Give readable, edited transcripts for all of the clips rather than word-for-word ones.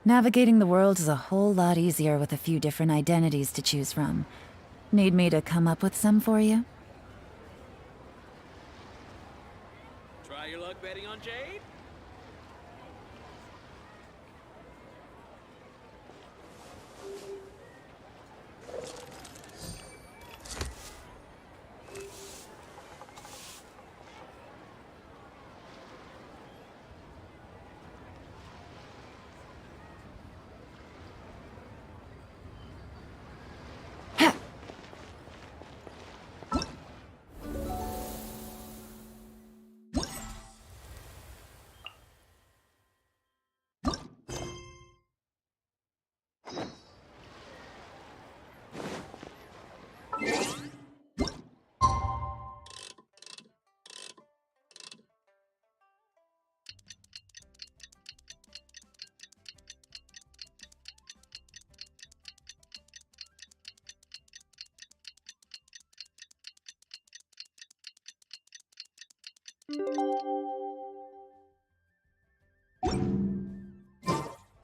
Navigating the world is a whole lot easier with a few different identities to choose from. Need me to come up with some for you? Try your luck betting on Jade?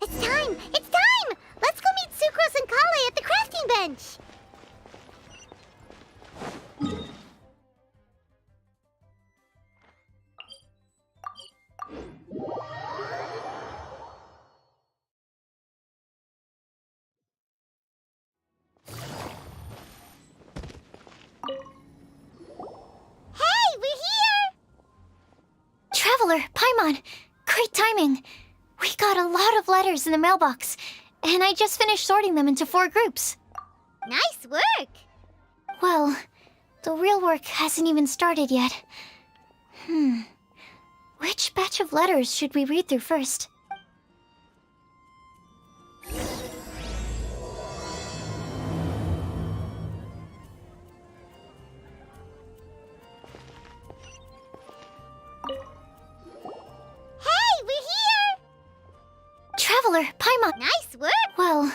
It's time! It's time! Let's go meet Sucrose and Kale at the crafting bench! Hey, we're here! Traveler, Paimon, great timing. We got a lot of letters in the mailbox, and I just finished sorting them into 4 groups. Nice work! Well, the real work hasn't even started yet. Which batch of letters should we read through first? Hey, we're here! Traveler, Paimon. Nice work! Well,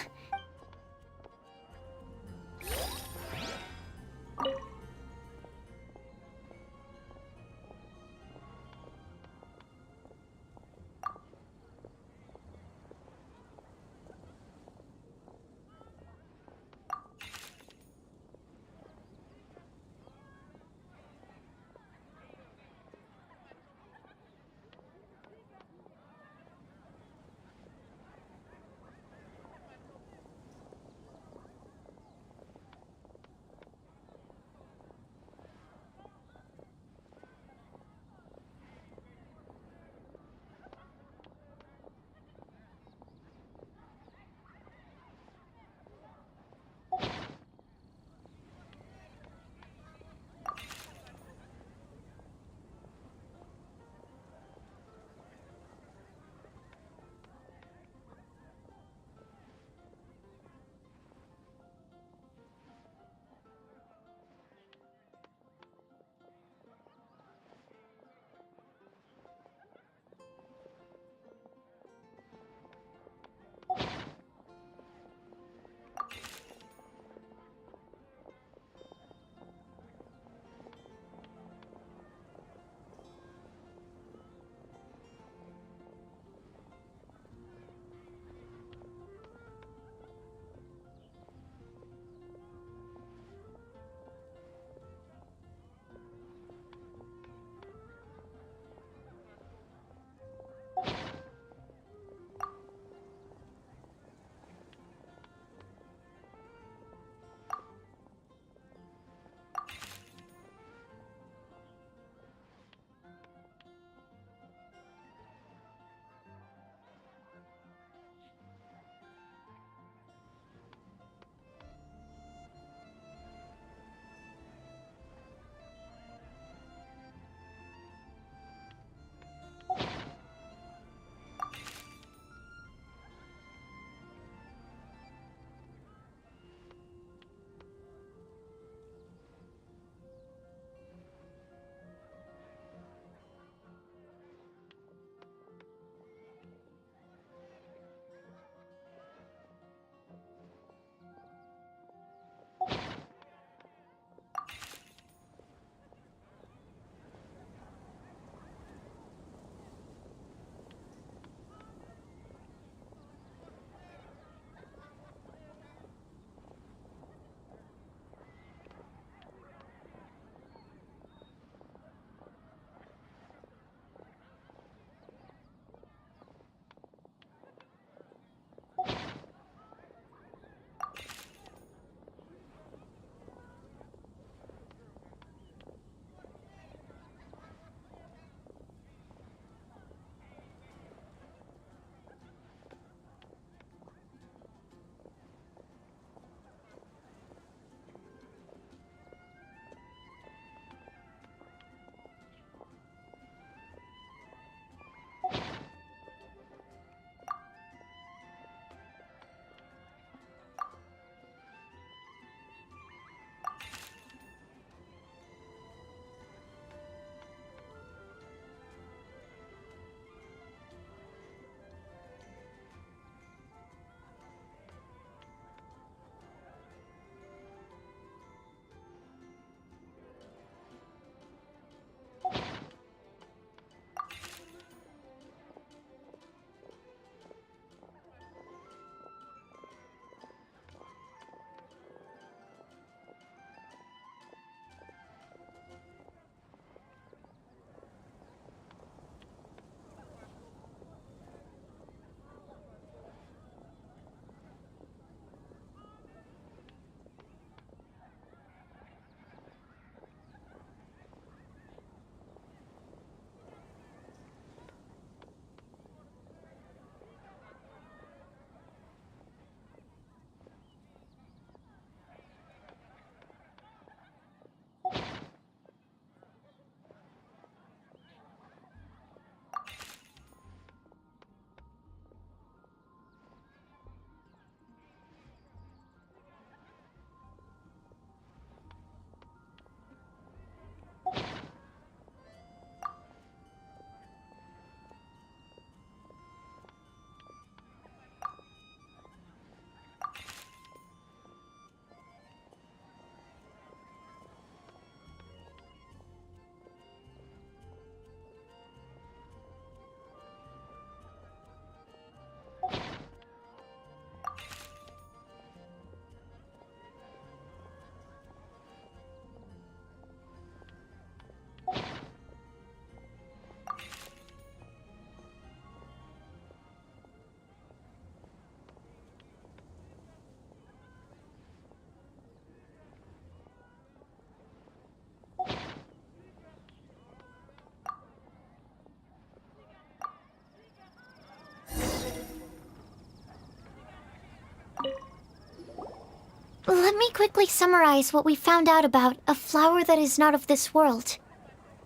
Let me quickly summarize what we found out about a flower that is not of this world.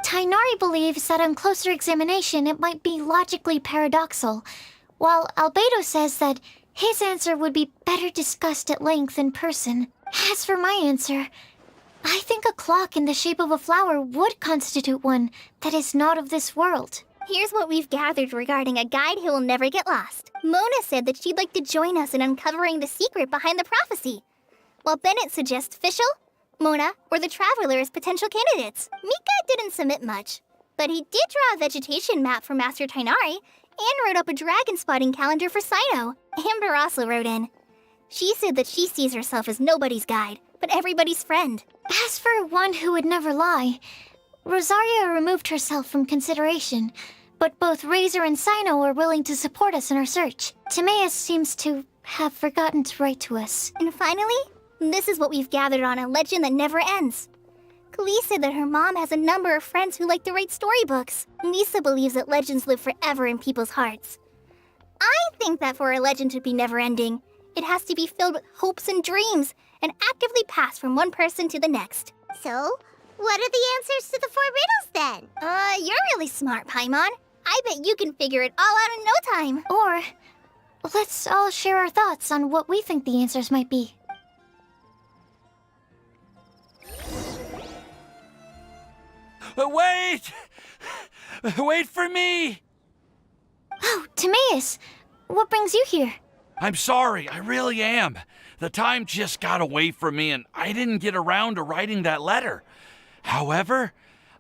Tainari believes that on closer examination it might be logically paradoxal, while Albedo says that his answer would be better discussed at length in person. As for my answer, I think a clock in the shape of a flower would constitute one that is not of this world. Here's what we've gathered regarding a guide who will never get lost. Mona said that she'd like to join us in uncovering the secret behind the prophecy, while Bennett suggests Fischl, Mona, or the Traveler as potential candidates. Mika didn't submit much, but he did draw a vegetation map for Master Tainari and wrote up a dragon spotting calendar for Sino. Amber also wrote in. She said that she sees herself as nobody's guide, but everybody's friend. As for one who would never lie, Rosaria removed herself from consideration, but both Razor and Sino are willing to support us in our search. Timaeus seems to have forgotten to write to us. And finally, this is what we've gathered on a legend that never ends. Kali said that her mom has a number of friends who like to write storybooks. Lisa believes that legends live forever in people's hearts. I think that for a legend to be never-ending, it has to be filled with hopes and dreams and actively passed from one person to the next. So, what are the answers to the 4 riddles then? You're really smart, Paimon. I bet you can figure it all out in no time. Or, let's all share our thoughts on what we think the answers might be. Wait! Wait for me! Oh, Timaeus, what brings you here? I'm sorry, I really am. The time just got away from me and I didn't get around to writing that letter. However,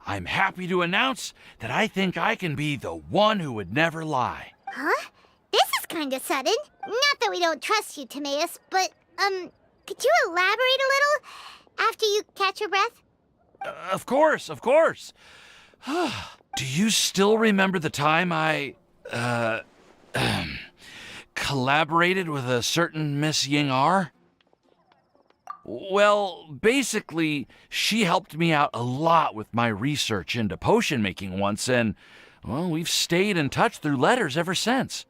I'm happy to announce that I think I can be the one who would never lie. Huh? This is kinda sudden. Not that we don't trust you, Timaeus, but, could you elaborate a little after you catch your breath? Of course, of course. Do you still remember the time I, collaborated with a certain Miss Ying-R? Well, basically, she helped me out a lot with my research into potion making once, and, well, we've stayed in touch through letters ever since.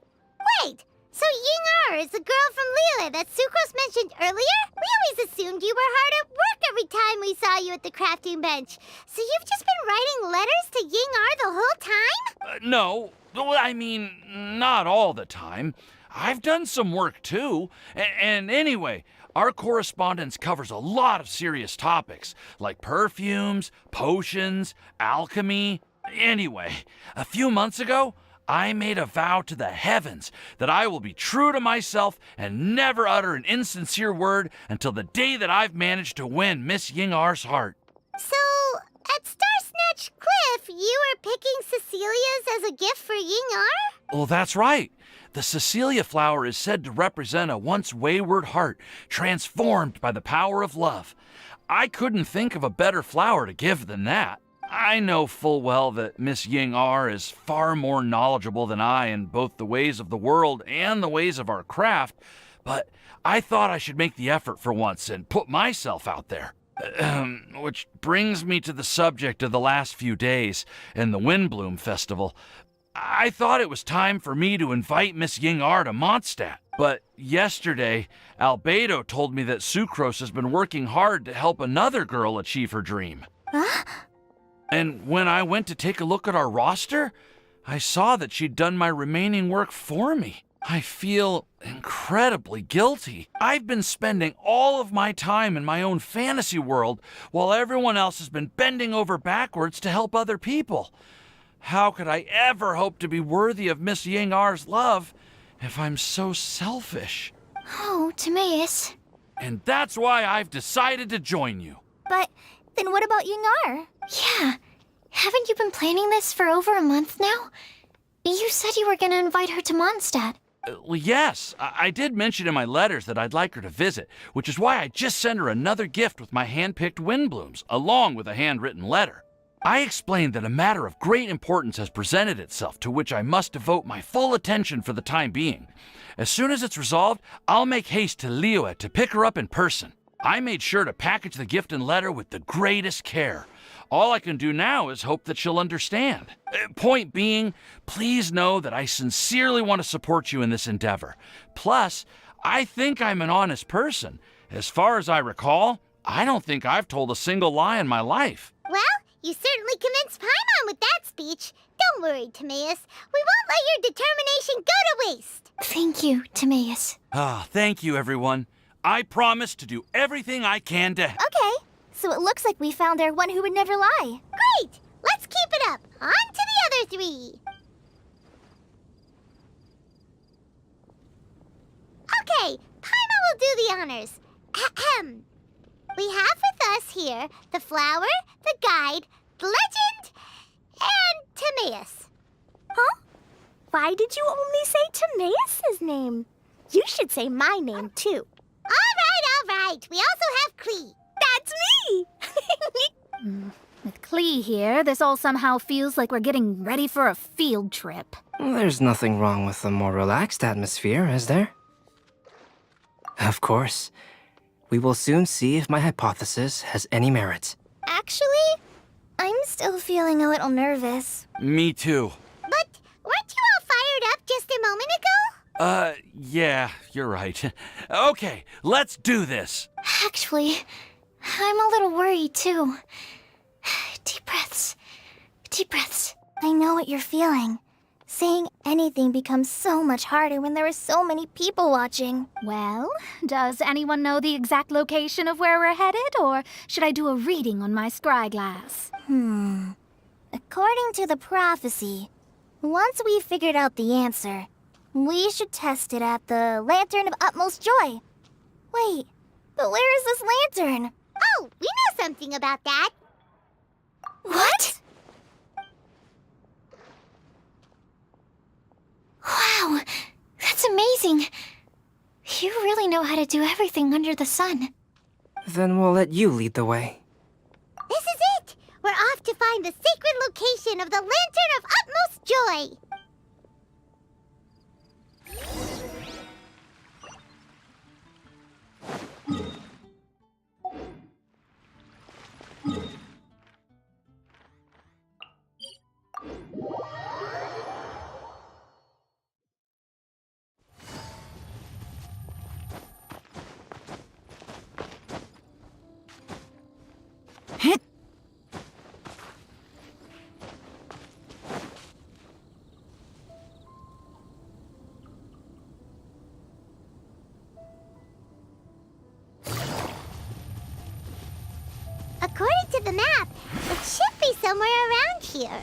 Wait, so Ying-R is the girl from Liyue that Sucrose mentioned earlier? We always assumed you were hard at work every time we saw you at the crafting bench. So you've just been writing letters to Ying-R the whole time? No, well, I mean, not all the time. I've done some work too. And anyway, our correspondence covers a lot of serious topics, like perfumes, potions, alchemy. Anyway, a few months ago, I made a vow to the heavens that I will be true to myself and never utter an insincere word until the day that I've managed to win Miss Ying-R's heart. So, at Starsnatch Cliff, you were picking Cecilia's as a gift for Ying-R? Well, that's right. The Cecilia flower is said to represent a once wayward heart transformed by the power of love. I couldn't think of a better flower to give than that. I know full well that Miss Ying-R is far more knowledgeable than I in both the ways of the world and the ways of our craft, but I thought I should make the effort for once and put myself out there. Which brings me to the subject of the last few days and the Windblume Festival. I thought it was time for me to invite Miss Ying-R to Mondstadt, but yesterday, Albedo told me that Sucrose has been working hard to help another girl achieve her dream. Huh? And when I went to take a look at our roster, I saw that she'd done my remaining work for me. I feel incredibly guilty. I've been spending all of my time in my own fantasy world while everyone else has been bending over backwards to help other people. How could I ever hope to be worthy of Miss Ying-R's love if I'm so selfish? Oh, Timaeus. And that's why I've decided to join you. But then what about Ying-R? Yeah. Haven't you been planning this for over a month now? You said you were going to invite her to Mondstadt. Well, yes, I did mention in my letters that I'd like her to visit, which is why I just sent her another gift with my hand-picked Windblooms, along with a handwritten letter. I explained that a matter of great importance has presented itself to which I must devote my full attention for the time being. As soon as it's resolved, I'll make haste to Liyue to pick her up in person. I made sure to package the gift and letter with the greatest care. All I can do now is hope that she'll understand. Point being, please know that I sincerely want to support you in this endeavor. Plus, I think I'm an honest person, As far as I recall, I don't think I've told a single lie in my life. Well, you certainly convinced Paimon with that speech. Don't worry, Timaeus. We won't let your determination go to waste. Thank you, Timaeus. Thank you, everyone. I promise to do everything I can to... Okay, so it looks like we found our one who would never lie. Great! Let's keep it up. On to the other three. Okay, Paimon will do the honors. Ahem. We have with us here the flower, the guide, the legend, and Timaeus. Huh? Why did you only say Timaeus' name? You should say my name, too. All right. We also have Klee. That's me! With Klee here, this all somehow feels like we're getting ready for a field trip. There's nothing wrong with a more relaxed atmosphere, is there? Of course. We will soon see if my hypothesis has any merit. Actually, I'm still feeling a little nervous. Me too. But weren't you all fired up just a moment ago? Yeah, you're right. Okay, let's do this. Actually, I'm a little worried too. Deep breaths. Deep breaths. I know what you're feeling. Saying anything becomes so much harder when there are so many people watching. Well, does anyone know the exact location of where we're headed, or should I do a reading on my scry glass? According to the prophecy, once we've figured out the answer, we should test it at the Lantern of Utmost Joy. Wait, but where is this lantern? Oh, we know something about that. What? Wow, that's amazing. You really know how to do everything under the sun. Then we'll let you lead the way. This is it. We're off to find the sacred location of the Lantern of Utmost Joy. According to the map, it should be somewhere around here.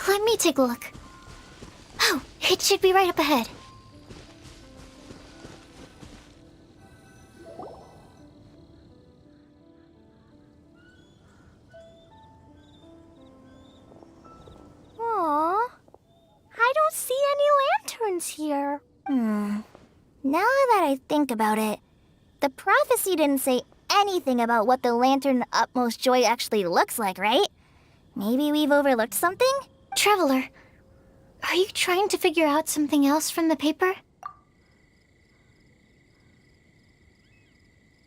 Let me take a look. Oh, it should be right up ahead. Aww. I don't see any lanterns here. Now that I think about it, the prophecy didn't say anything about what the Lantern of Utmost Joy actually looks like, right? Maybe we've overlooked something? Traveler, are you trying to figure out something else from the paper?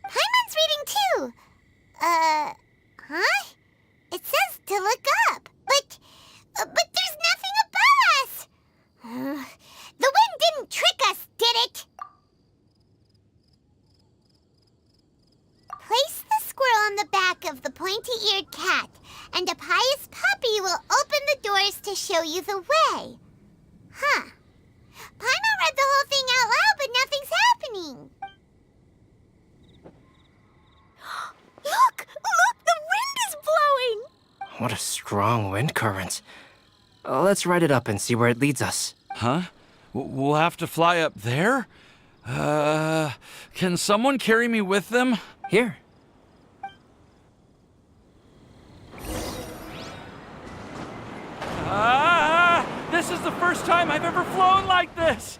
Paimon's reading too. Huh? It says to look up, but there's nothing above us. The wind didn't trick us, did it? Place the squirrel on the back of the pointy-eared cat, and a pious puppy will open the doors to show you the way. Huh. Paimon read the whole thing out loud, but nothing's happening. Look! The wind is blowing! What a strong wind current. Let's ride it up and see where it leads us. Huh? We'll have to fly up there? Can someone carry me with them? Here. This is the first time I've ever flown like this!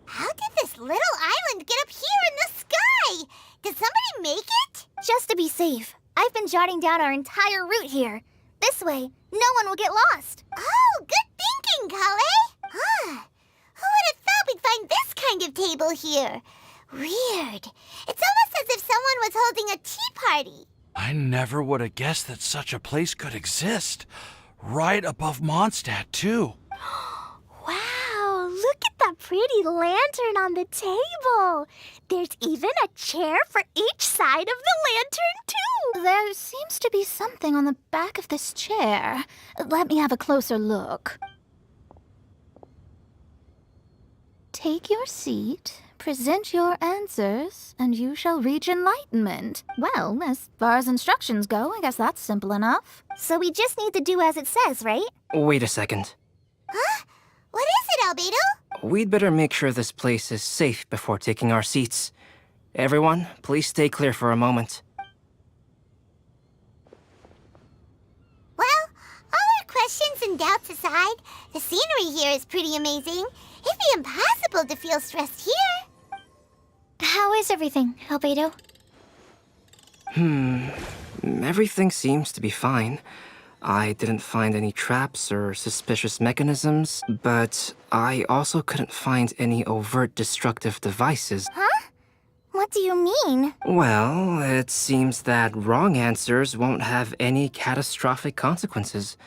How did this little island get up here in the sky? Did somebody make it? Just to be safe, I've been jotting down our entire route here. This way, no one will get lost. Oh, good thinking, Kale. kind of table here. Weird. It's almost as if someone was holding a tea party. I never would have guessed that such a place could exist. Right above Mondstadt, too. Wow, look at that pretty lantern on the table. There's even a chair for each side of the lantern, too. There seems to be something on the back of this chair. Let me have a closer look. Take your seat, present your answers, and you shall reach enlightenment. Well, as far as instructions go, I guess that's simple enough. So we just need to do as it says, right? Wait a second. Huh? What is it, Albedo? We'd better make sure this place is safe before taking our seats. Everyone, please stay clear for a moment. Well, all our questions and doubts aside, the scenery here is pretty amazing. It'd be impossible to feel stressed here. How is everything, Albedo? Everything seems to be fine. I didn't find any traps or suspicious mechanisms, but I also couldn't find any overt destructive devices. Huh? What do you mean? Well, it seems that wrong answers won't have any catastrophic consequences.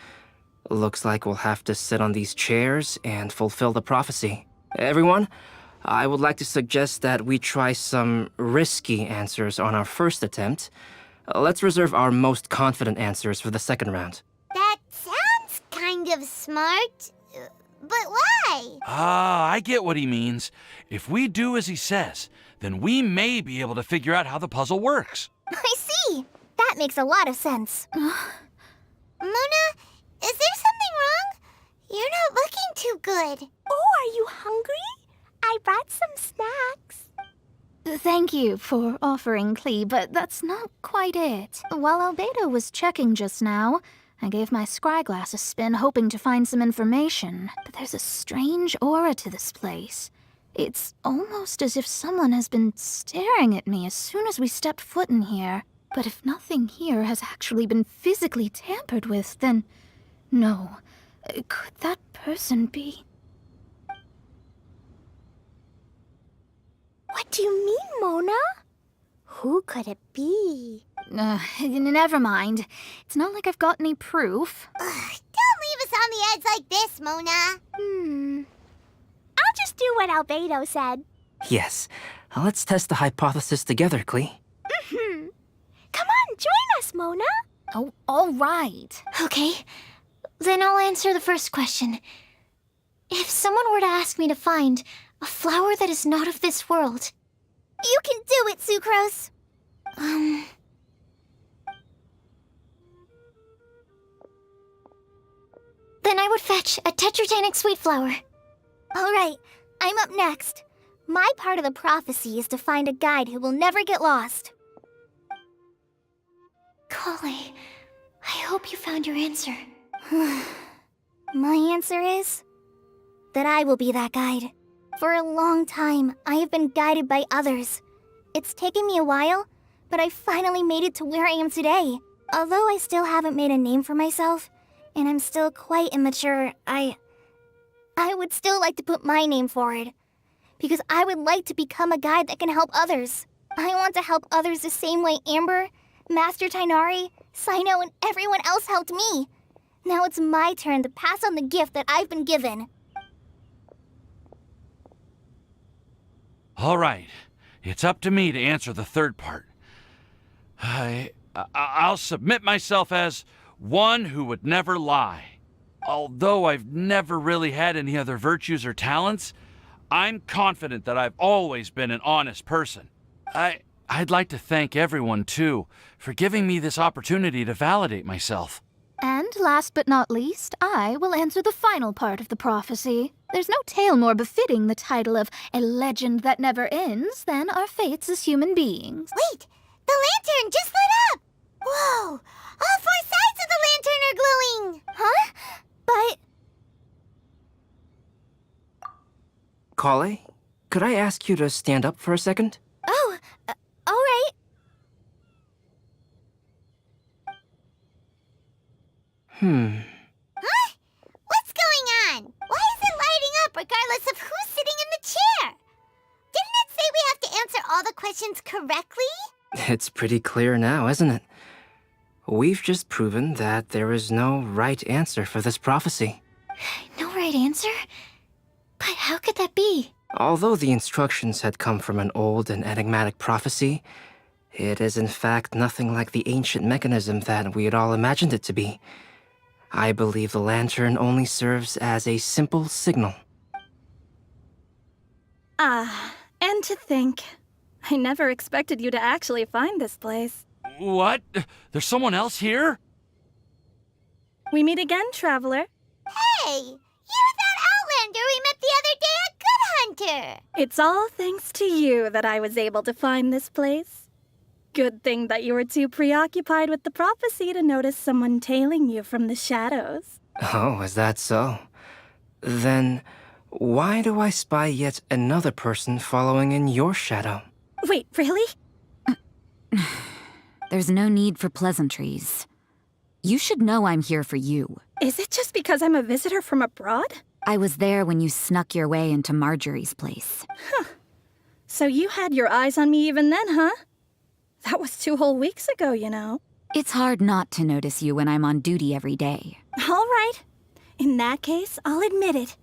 Looks like we'll have to sit on these chairs and fulfill the prophecy. Everyone, I would like to suggest that we try some risky answers on our first attempt. Let's reserve our most confident answers for the second round. That sounds kind of smart. But why? I get what he means. If we do as he says, then we may be able to figure out how the puzzle works. I see. That makes a lot of sense. Mona, is there something wrong? You're not looking too good. Oh, are you hungry? I brought some snacks. Thank you for offering, Klee, but that's not quite it. While Albedo was checking just now, I gave my scryglass a spin hoping to find some information, but there's a strange aura to this place. It's almost as if someone has been staring at me as soon as we stepped foot in here. But if nothing here has actually been physically tampered with, then no. Could that person be? What do you mean, Mona? Who could it be? Never mind. It's not like I've got any proof. Ugh, don't leave us on the edge like this, Mona. I'll just do what Albedo said. Yes, let's test the hypothesis together, Klee. Come on, join us, Mona. Oh, all right. Okay, then I'll answer the first question. If someone were to ask me to find a flower that is not of this world, You can do it, Sucrose. then I would fetch a tetragenic sweet flower. All right, I'm up next. My part of the prophecy is to find a guide who will never get lost. Kali, I hope you found your answer. My answer is that I will be that guide. For a long time, I have been guided by others. It's taken me a while, but I finally made it to where I am today. Although I still haven't made a name for myself, and I'm still quite immature, I would still like to put my name forward. Because I would like to become a guide that can help others. I want to help others the same way Amber, Master Tainari, Sino, and everyone else helped me. Now it's my turn to pass on the gift that I've been given. All right, it's up to me to answer the third part. I'll submit myself as one who would never lie. Although I've never really had any other virtues or talents, I'm confident that I've always been an honest person. I'd like to thank everyone, too, for giving me this opportunity to validate myself. And last but not least, I will answer the final part of the prophecy. There's no tale more befitting the title of a legend that never ends than our fates as human beings. Wait, the lantern just lit up! Whoa, all four sides of the lantern are glowing! Huh? But Kale, could I ask you to stand up for a second? oh, all right. Huh? What's going on? Why is it lighting up regardless of who's sitting in the chair? all the questions correctly? It's pretty clear now, isn't it? We've just proven that there is no right answer for this prophecy. No right answer? But how could that be? Although the instructions had come from an old and enigmatic prophecy, it is in fact nothing like the ancient mechanism that we had all imagined it to be. I believe the lantern only serves as a simple signal. And to think, I never expected you to actually find this place. What? There's someone else here? We meet again, traveler. Hey, you're that Outlander we met the other day at Good Hunter. It's all thanks to you that I was able to find this place. Good thing that you were too preoccupied with the prophecy to notice someone tailing you from the shadows. Oh, is that so? Then, why do I spy yet another person following in your shadow? Wait, really? There's no need for pleasantries. You should know I'm here for you. Is it just because I'm a visitor from abroad? I was there when you snuck your way into Marjorie's place. So you had your eyes on me even then, huh? That was 2 whole weeks ago, you know. It's hard not to notice you when I'm on duty every day. All right. In that case, I'll admit it.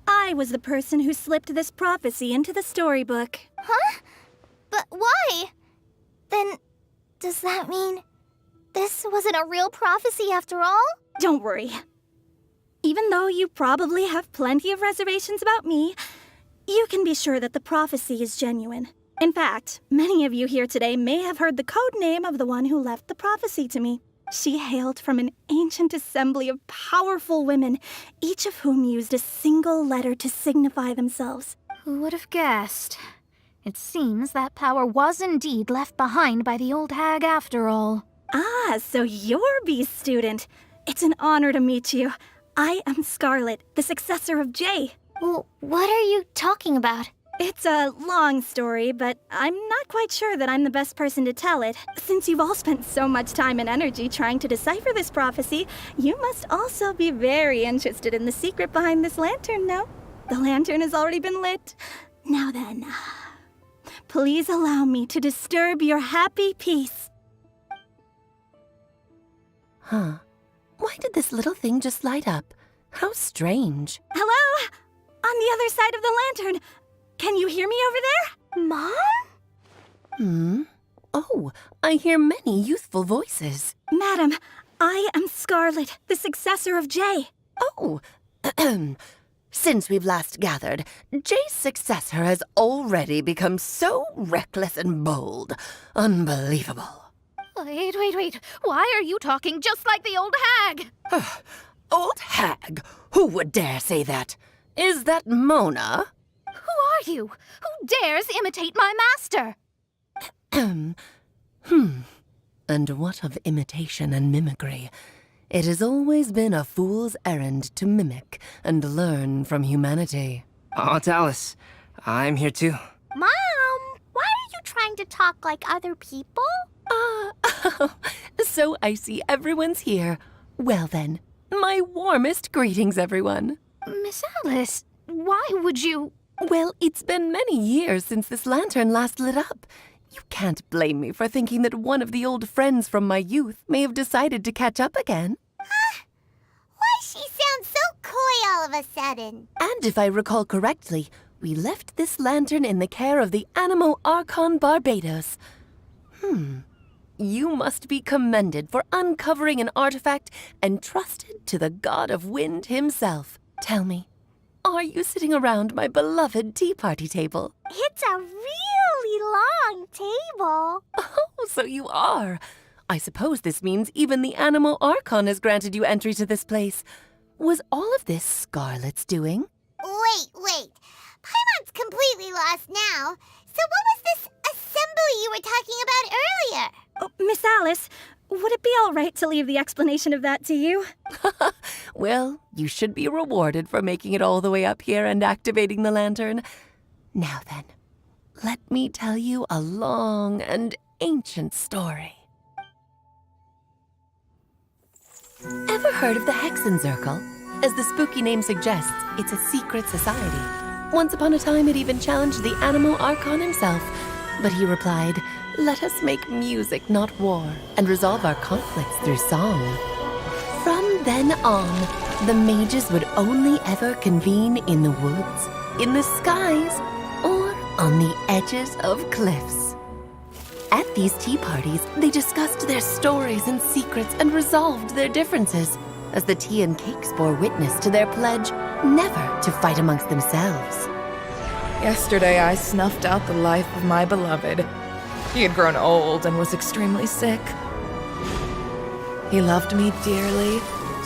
I was the person who slipped this prophecy into the storybook. Huh? But why? Then, does that mean this wasn't a real prophecy after all? Don't worry. Even though you probably have plenty of reservations about me, you can be sure that the prophecy is genuine. In fact, many of you here today may have heard the code name of the one who left the prophecy to me. She hailed from an ancient assembly of powerful women, each of whom used a single letter to signify themselves. Who would have guessed? It seems that power was indeed left behind by the old hag after all. Ah, so you're B's student. It's an honor to meet you. I am Scarlet, the successor of Jay. Well, what are you talking about? It's a long story, but I'm not quite sure that I'm the best person to tell it. Since you've all spent so much time and energy trying to decipher this prophecy, you must also be very interested in the secret behind this lantern, no? The lantern has already been lit. Now then, please allow me to disturb your happy peace. Huh. Why did this little thing just light up? How strange. Hello? On the other side of the lantern. Can you hear me over there? Mom? Oh, I hear many youthful voices. Madam, I am Scarlet, the successor of Jay. Oh, since we've last gathered, Jay's successor has already become so reckless and bold. Unbelievable. Wait. Why are you talking just like the old hag? Old hag? Who would dare say that? Is that Mona? Who are you? Who dares imitate my master? And what of imitation and mimicry? It has always been a fool's errand to mimic and learn from humanity. Aunt Alice, I'm here too. Mom, why are you trying to talk like other people? So I see everyone's here. Well then, my warmest greetings, everyone. Miss Alice, why would you... Well, it's been many years since this lantern last lit up. You can't blame me for thinking that one of the old friends from my youth may have decided to catch up again. Why she sounds so coy all of a sudden? And if I recall correctly, we left this lantern in the care of the Animo Archon Barbados. You must be commended for uncovering an artifact entrusted to the god of wind himself. Tell me, are you sitting around my beloved tea party table? It's a really long table. Oh, so you are. I suppose this means even the Animo Archon has granted you entry to this place. Was all of this Scarlet's doing? Wait. Paimon's completely lost now. So what was this assembly you were talking about earlier? Oh, Miss Alice, would it be all right to leave the explanation of that to you? Well, you should be rewarded for making it all the way up here and activating the lantern. Now then, let me tell you a long and ancient story. Ever heard of the Hexenzirkel? As the spooky name suggests, it's a secret society. Once upon a time, it even challenged the Animo Archon himself. But he replied, "Let us make music, not war, and resolve our conflicts through song." From then on, the mages would only ever convene in the woods, in the skies, or on the edges of cliffs. At these tea parties, they discussed their stories and secrets and resolved their differences, as the tea and cakes bore witness to their pledge never to fight amongst themselves. Yesterday I snuffed out the life of my beloved. He had grown old and was extremely sick. He loved me dearly,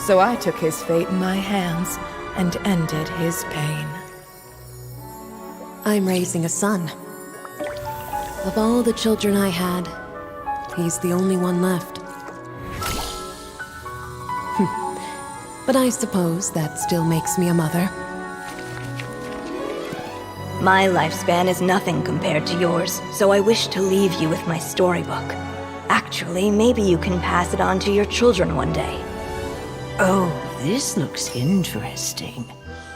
so I took his fate in my hands and ended his pain. I'm raising a son. Of all the children I had, he's the only one left. But I suppose that still makes me a mother. My lifespan is nothing compared to yours, so I wish to leave you with my storybook. Actually, maybe you can pass it on to your children one day. Oh, this looks interesting.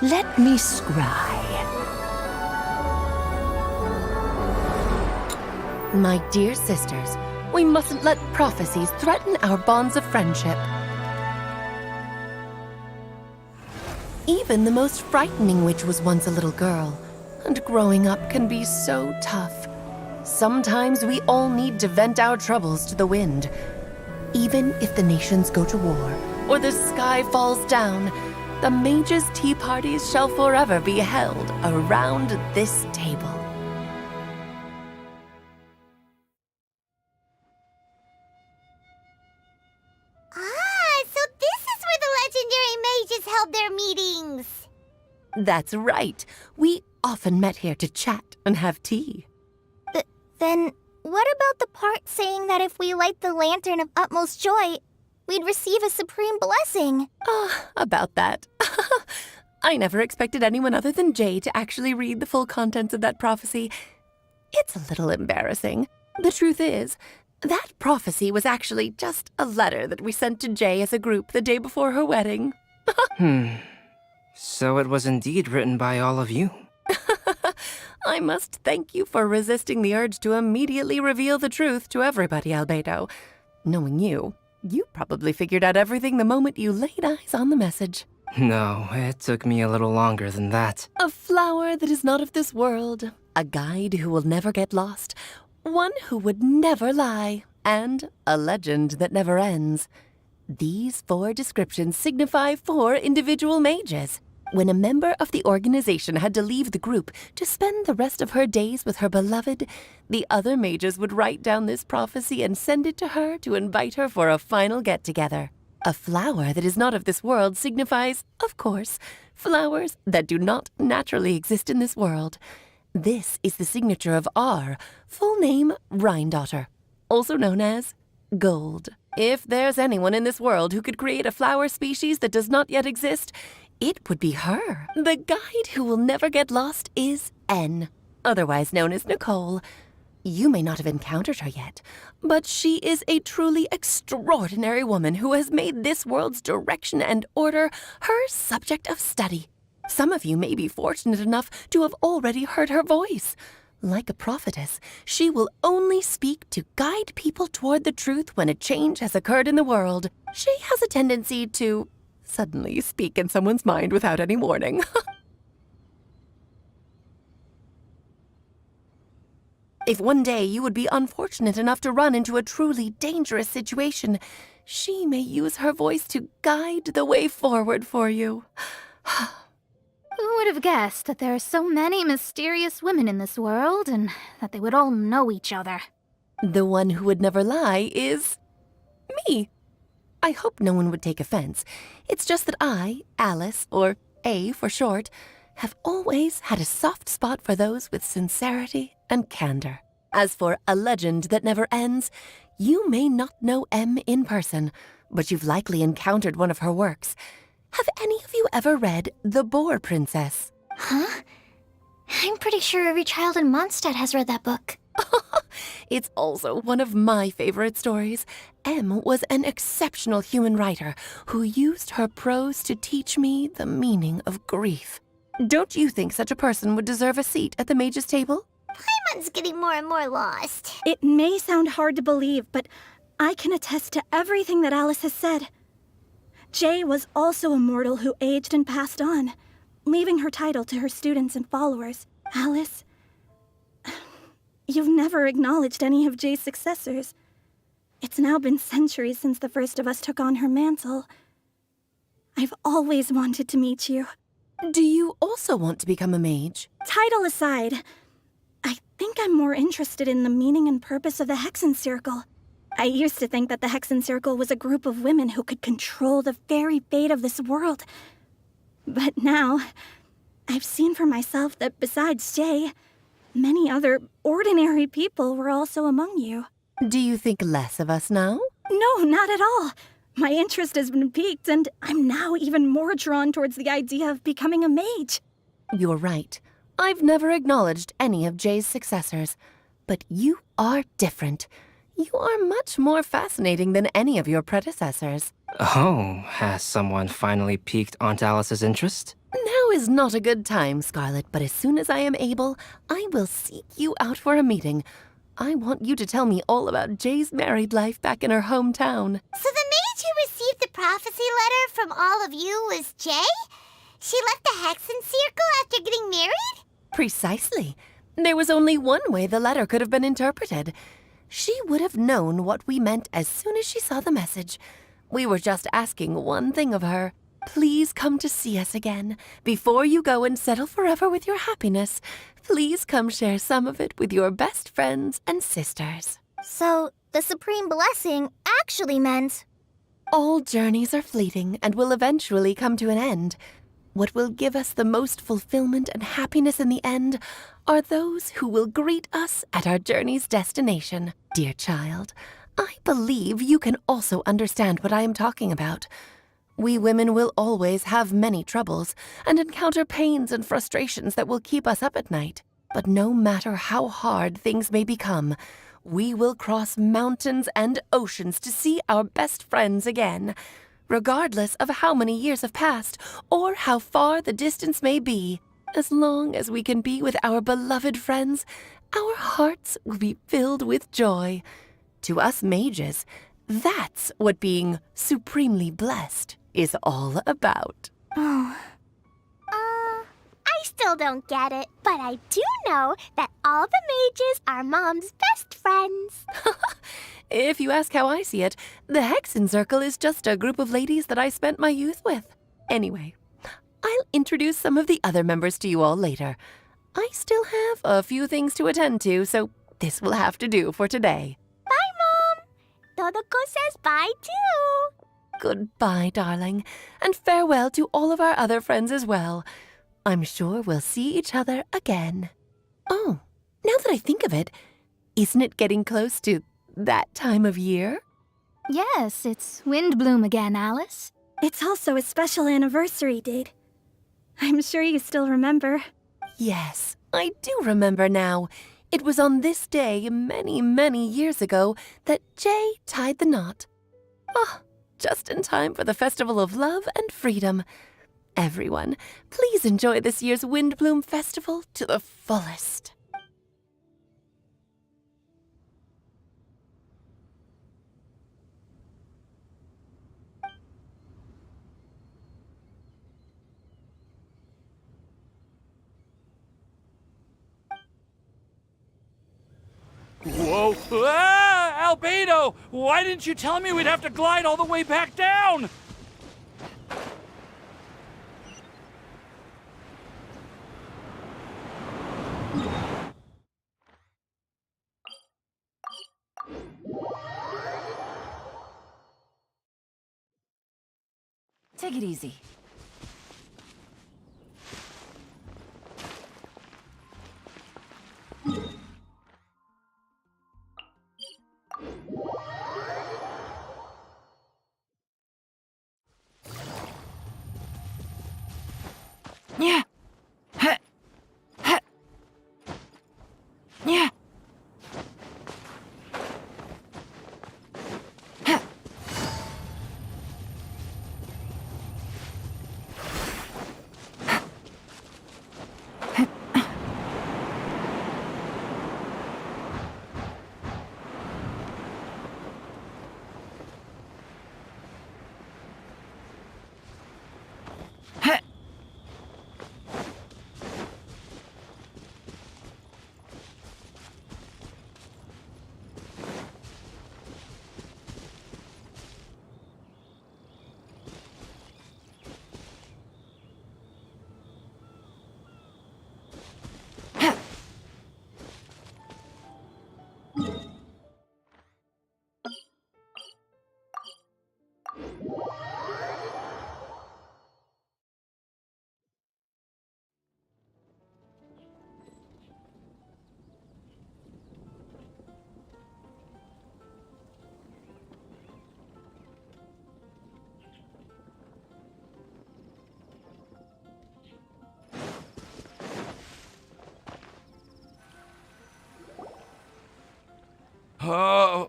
Let me scry. My dear sisters, we mustn't let prophecies threaten our bonds of friendship. Even the most frightening witch was once a little girl, and growing up can be so tough. Sometimes we all need to vent our troubles to the wind. Even if the nations go to war, or the sky falls down, the mages' tea parties shall forever be held around this table. So this is where the legendary mages held their meetings. That's right. We often met here to chat and have tea. Then, what about the part saying that if we light the lantern of utmost joy, we'd receive a supreme blessing? About that. I never expected anyone other than Jay to actually read the full contents of that prophecy. It's a little embarrassing. The truth is, that prophecy was actually just a letter that we sent to Jay as a group the day before her wedding. So it was indeed written by all of you. I must thank you for resisting the urge to immediately reveal the truth to everybody, Albedo. Knowing you, you probably figured out everything the moment you laid eyes on the message. No, it took me a little longer than that. A flower that is not of this world, a guide who will never get lost, one who would never lie, and a legend that never ends. These 4 descriptions signify 4 individual mages. When a member of the organization had to leave the group to spend the rest of her days with her beloved, the other mages would write down this prophecy and send it to her to invite her for a final get-together. A flower that is not of this world signifies, of course, flowers that do not naturally exist in this world. This is the signature of our full name, Rhindaughter, also known as Gold. If there's anyone in this world who could create a flower species that does not yet exist, it would be her. The guide who will never get lost is N, otherwise known as Nicole. You may not have encountered her yet, but she is a truly extraordinary woman who has made this world's direction and order her subject of study. Some of you may be fortunate enough to have already heard her voice. Like a prophetess, she will only speak to guide people toward the truth when a change has occurred in the world. She has a tendency to suddenly speak in someone's mind without any warning. If one day you would be unfortunate enough to run into a truly dangerous situation, she may use her voice to guide the way forward for you. Who would have guessed that there are so many mysterious women in this world and that they would all know each other? The one who would never lie is me. I hope no one would take offense. It's just that I, Alice, or A for short, have always had a soft spot for those with sincerity and candor. As for a legend that never ends, you may not know M in person, but you've likely encountered one of her works. Have any of you ever read The Boar Princess? Huh? I'm pretty sure every child in Mondstadt has read that book. It's also one of my favorite stories. M was an exceptional human writer who used her prose to teach me the meaning of grief. Don't you think such a person would deserve a seat at the mage's table? Paimon's getting more and more lost. It may sound hard to believe, but I can attest to everything that Alice has said. Jay was also a mortal who aged and passed on, leaving her title to her students and followers. Alice, you've never acknowledged any of Jay's successors. It's now been centuries since the first of us took on her mantle. I've always wanted to meet you. Do you also want to become a mage? Title aside, I think I'm more interested in the meaning and purpose of the Hexen Circle. I used to think that the Hexen Circle was a group of women who could control the very fate of this world. But now, I've seen for myself that besides Jay, many other ordinary people were also among you. Do you think less of us now? No, not at all. My interest has been piqued, and I'm now even more drawn towards the idea of becoming a mage. You're right. I've never acknowledged any of Jay's successors. But you are different. You are much more fascinating than any of your predecessors. Oh, has someone finally piqued Aunt Alice's interest? Now is not a good time, Scarlet, but as soon as I am able, I will seek you out for a meeting. I want you to tell me all about Jay's married life back in her hometown. So the mage who received the prophecy letter from all of you was Jay? She left the Hexen Circle after getting married? Precisely. There was only one way the letter could have been interpreted. She would have known what we meant as soon as she saw the message. We were just asking one thing of her. Please come to see us again. Before you go and settle forever with your happiness, please come share some of it with your best friends and sisters. So, the Supreme Blessing actually meant... All journeys are fleeting and will eventually come to an end. What will give us the most fulfillment and happiness in the end are those who will greet us at our journey's destination. Dear child, I believe you can also understand what I am talking about. We women will always have many troubles and encounter pains and frustrations that will keep us up at night. But no matter how hard things may become, we will cross mountains and oceans to see our best friends again. Regardless of how many years have passed or how far the distance may be, as long as we can be with our beloved friends, our hearts will be filled with joy. To us mages, that's what being supremely blessed is all about. I still don't get it, but I do know that all the mages are Mom's best friends. If you ask how I see it, the Hexen Circle is just a group of ladies that I spent my youth with. Anyway, I'll introduce some of the other members to you all later. I still have a few things to attend to, so this will have to do for today. Bye, Mom. Todoko says bye, too. Goodbye, darling, and farewell to all of our other friends as well. I'm sure we'll see each other again. Oh, now that I think of it, isn't it getting close to that time of year? Yes, it's Windblume again, Alice. It's also a special anniversary date. I'm sure you still remember. Yes, I do remember now. It was on this day many, many years ago that Jay tied the knot. Ah, just in time for the Festival of Love and Freedom. Everyone, please enjoy this year's Windblume Festival to the fullest. Whoa! Ah! Albedo! Why didn't you tell me we'd have to glide all the way back down? Take it easy. Yeah. Heh. Heh. Yeah. Are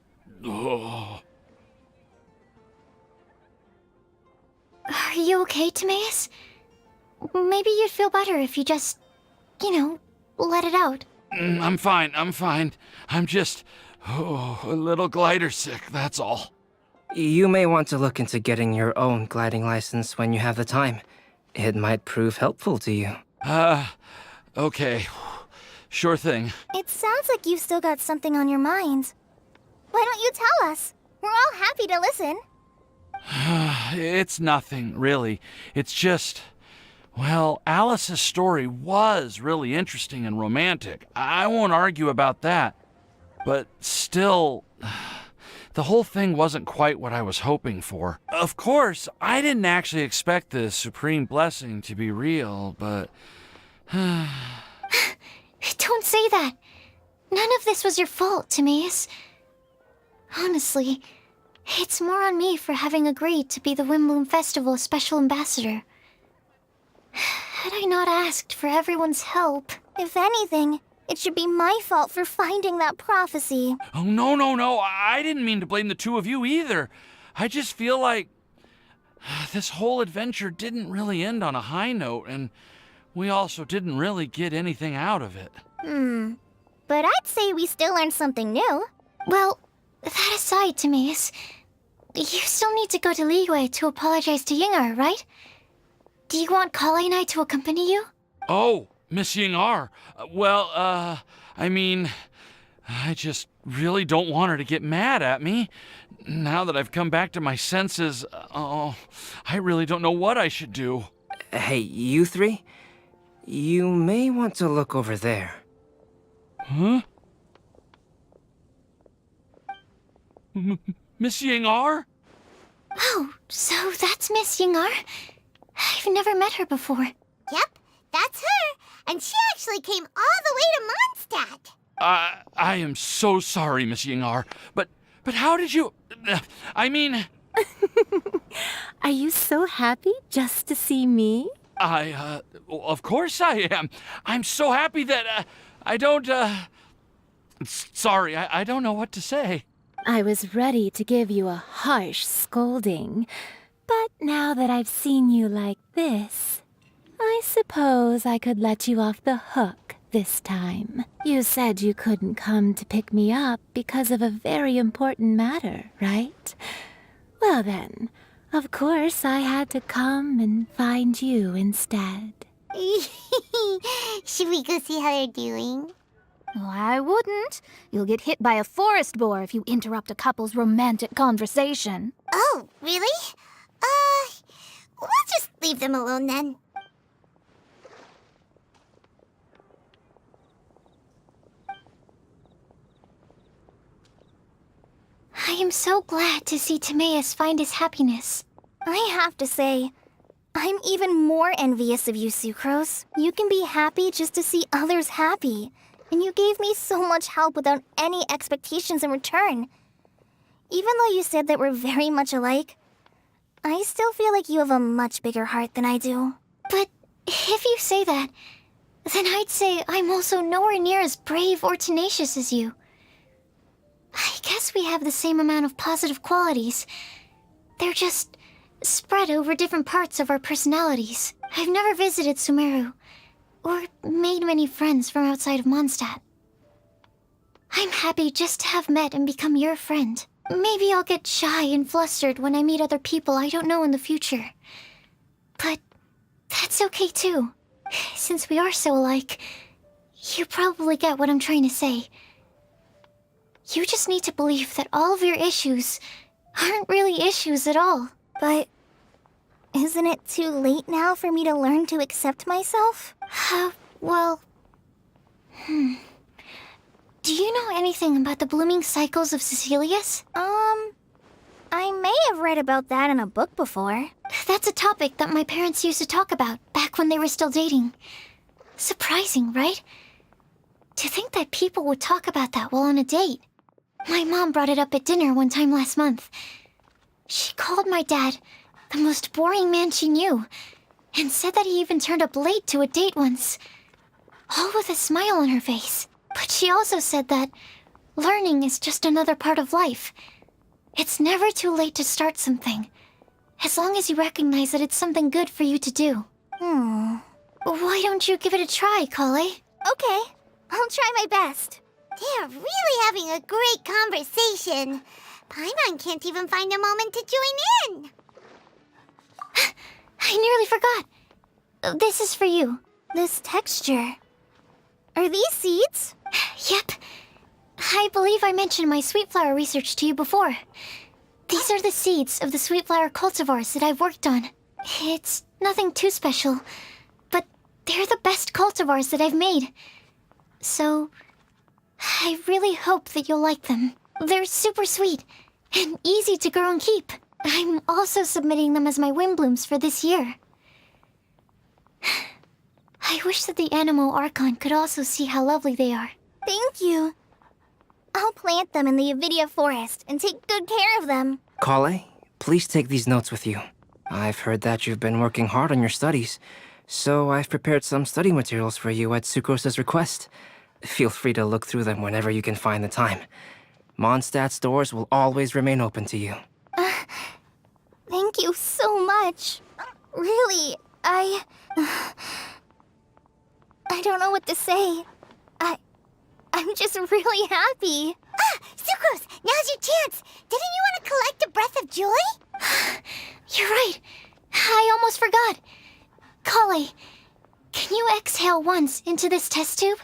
you okay, Timaeus? Maybe you'd feel better if you just, let it out. I'm fine. I'm just a little glider sick, that's all. You may want to look into getting your own gliding license when you have the time. It might prove helpful to you. Okay. Sure thing. It sounds like you've still got something on your mind. Why don't you tell us? We're all happy to listen. It's nothing, really. It's just... Well, Alice's story was really interesting and romantic. I won't argue about that. But still, the whole thing wasn't quite what I was hoping for. Of course, I didn't actually expect the supreme blessing to be real, but... Don't say that. None of this was your fault, Timaeus. Honestly, it's more on me for having agreed to be the Windblume Festival Special Ambassador. Had I not asked for everyone's help... If anything, it should be my fault for finding that prophecy. Oh, no. I didn't mean to blame the two of you either. I just feel like this whole adventure didn't really end on a high note, and we also didn't really get anything out of it. But I'd say we still learned something new. Well, that aside, Timaeus, you still need to go to Liyue to apologize to Yingar, right? Do you want Kale and I to accompany you? Oh, Miss Yingar. I mean, I just really don't want her to get mad at me. Now that I've come back to my senses, I really don't know what I should do. Hey, you three? You may want to look over there. Huh? Miss Yingar? Oh, so that's Miss Yingar? I've never met her before. Yep, that's her. And she actually came all the way to Mondstadt. I am so sorry, Miss Yingar, but how did you... I mean... Are you so happy just to see me? Of course I am. I'm so happy that, I don't, Sorry, I don't know what to say. I was ready to give you a harsh scolding, but now that I've seen you like this, I suppose I could let you off the hook this time. You said you couldn't come to pick me up because of a very important matter, right? Well then, of course I had to come and find you instead. Should we go see how they're doing? Oh, I wouldn't. You'll get hit by a forest boar if you interrupt a couple's romantic conversation. Oh, really? We'll just leave them alone then. I am so glad to see Timaeus find his happiness. I have to say, I'm even more envious of you, Sucrose. You can be happy just to see others happy. And you gave me so much help without any expectations in return. Even though you said that we're very much alike, I still feel like you have a much bigger heart than I do. But if you say that, then I'd say I'm also nowhere near as brave or tenacious as you. I guess we have the same amount of positive qualities. They're just spread over different parts of our personalities. I've never visited Sumeru, or made many friends from outside of Mondstadt. I'm happy just to have met and become your friend. Maybe I'll get shy and flustered when I meet other people I don't know in the future. But that's okay too. Since we are so alike, you probably get what I'm trying to say. You just need to believe that all of your issues aren't really issues at all. But isn't it too late now for me to learn to accept myself? Well... Do you know anything about the blooming cycles of Cecilius? I may have read about that in a book before. That's a topic that my parents used to talk about back when they were still dating. Surprising, right? To think that people would talk about that while on a date. My mom brought it up at dinner one time last month. She called my dad the most boring man she knew, and said that he even turned up late to a date once, all with a smile on her face. But she also said that Learning is just another part of life. It's never too late to start something, as long as you recognize that it's something good for you to do. Why don't you give it a try, Kale? Okay, I'll try my best. They're really having a great conversation. Paimon can't even find a moment to join in. I nearly forgot. This is for you. This texture. Are these seeds? Yep. I believe I mentioned my sweet flower research to you before. These are the seeds of the sweet flower cultivars that I've worked on. It's nothing too special, but they're the best cultivars that I've made. So, I really hope that you'll like them. They're super sweet and easy to grow and keep. I'm also submitting them as my Windblooms for this year. I wish that the Animo Archon could also see how lovely they are. Thank you. I'll plant them in the Avidia forest and take good care of them. Kale, please take these notes with you. I've heard that you've been working hard on your studies, so I've prepared some study materials for you at Sucrose's request. Feel free to look through them whenever you can find the time. Mondstadt's doors will always remain open to you. Thank you so much. Really, I don't know what to say. I'm just really happy. Sucrose, now's your chance. Didn't you want to collect a breath of joy? You're right. I almost forgot. Kale, can you exhale once into this test tube?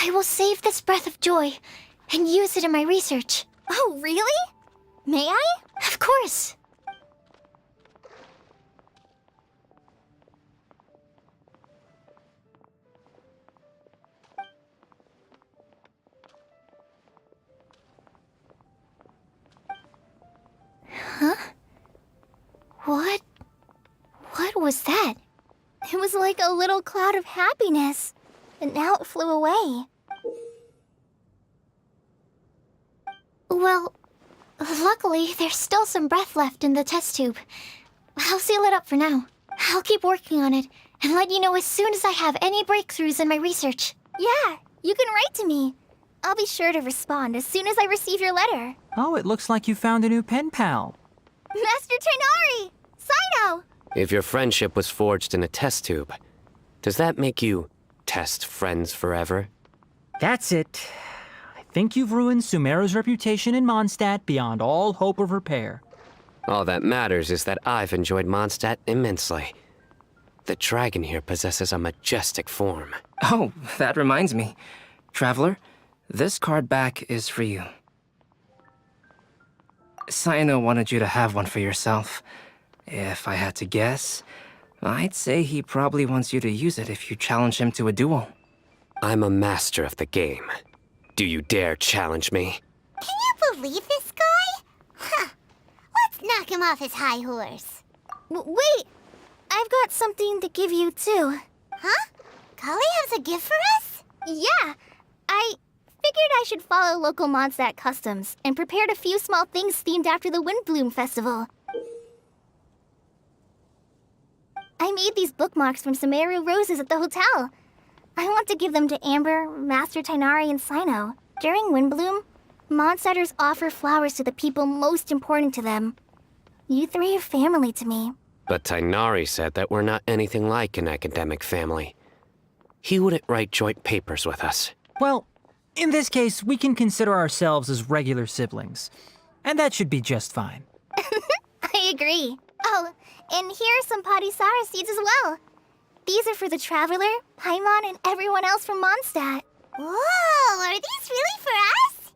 I will save this breath of joy and use it in my research. Oh, really? May I? Of course. Huh? What was that? It was like a little cloud of happiness, but now it flew away. Well, luckily, there's still some breath left in the test tube. I'll seal it up for now. I'll keep working on it and let you know as soon as I have any breakthroughs in my research. Yeah, you can write to me. I'll be sure to respond as soon as I receive your letter. Oh, it looks like you found a new pen pal. Master Tainari! Sino! If your friendship was forged in a test tube, does that make you test friends forever? That's it. I think you've ruined Sumeru's reputation in Mondstadt beyond all hope of repair. All that matters is that I've enjoyed Mondstadt immensely. The dragon here possesses a majestic form. Oh, that reminds me. Traveler, this card back is for you. Sino wanted you to have one for yourself. If I had to guess, I'd say he probably wants you to use it if you challenge him to a duel. I'm a master of the game. Do you dare challenge me? Can you believe this guy? Huh. Let's knock him off his high horse. Wait! I've got something to give you, too. Huh? Kale has a gift for us? Yeah! I figured I should follow local Mondstadt customs and prepared a few small things themed after the Windblume festival. I made these bookmarks from Sumeru roses at the hotel. I want to give them to Amber, Master Tainari, and Sino. During Windblume, Mondstadters offer flowers to the people most important to them. You three are family to me. But Tainari said that we're not anything like an academic family. He wouldn't write joint papers with us. Well, in this case, we can consider ourselves as regular siblings. And that should be just fine. I agree. Oh, and here are some Padisara seeds as well. These are for the Traveler, Paimon, and everyone else from Mondstadt. Whoa, are these really for us?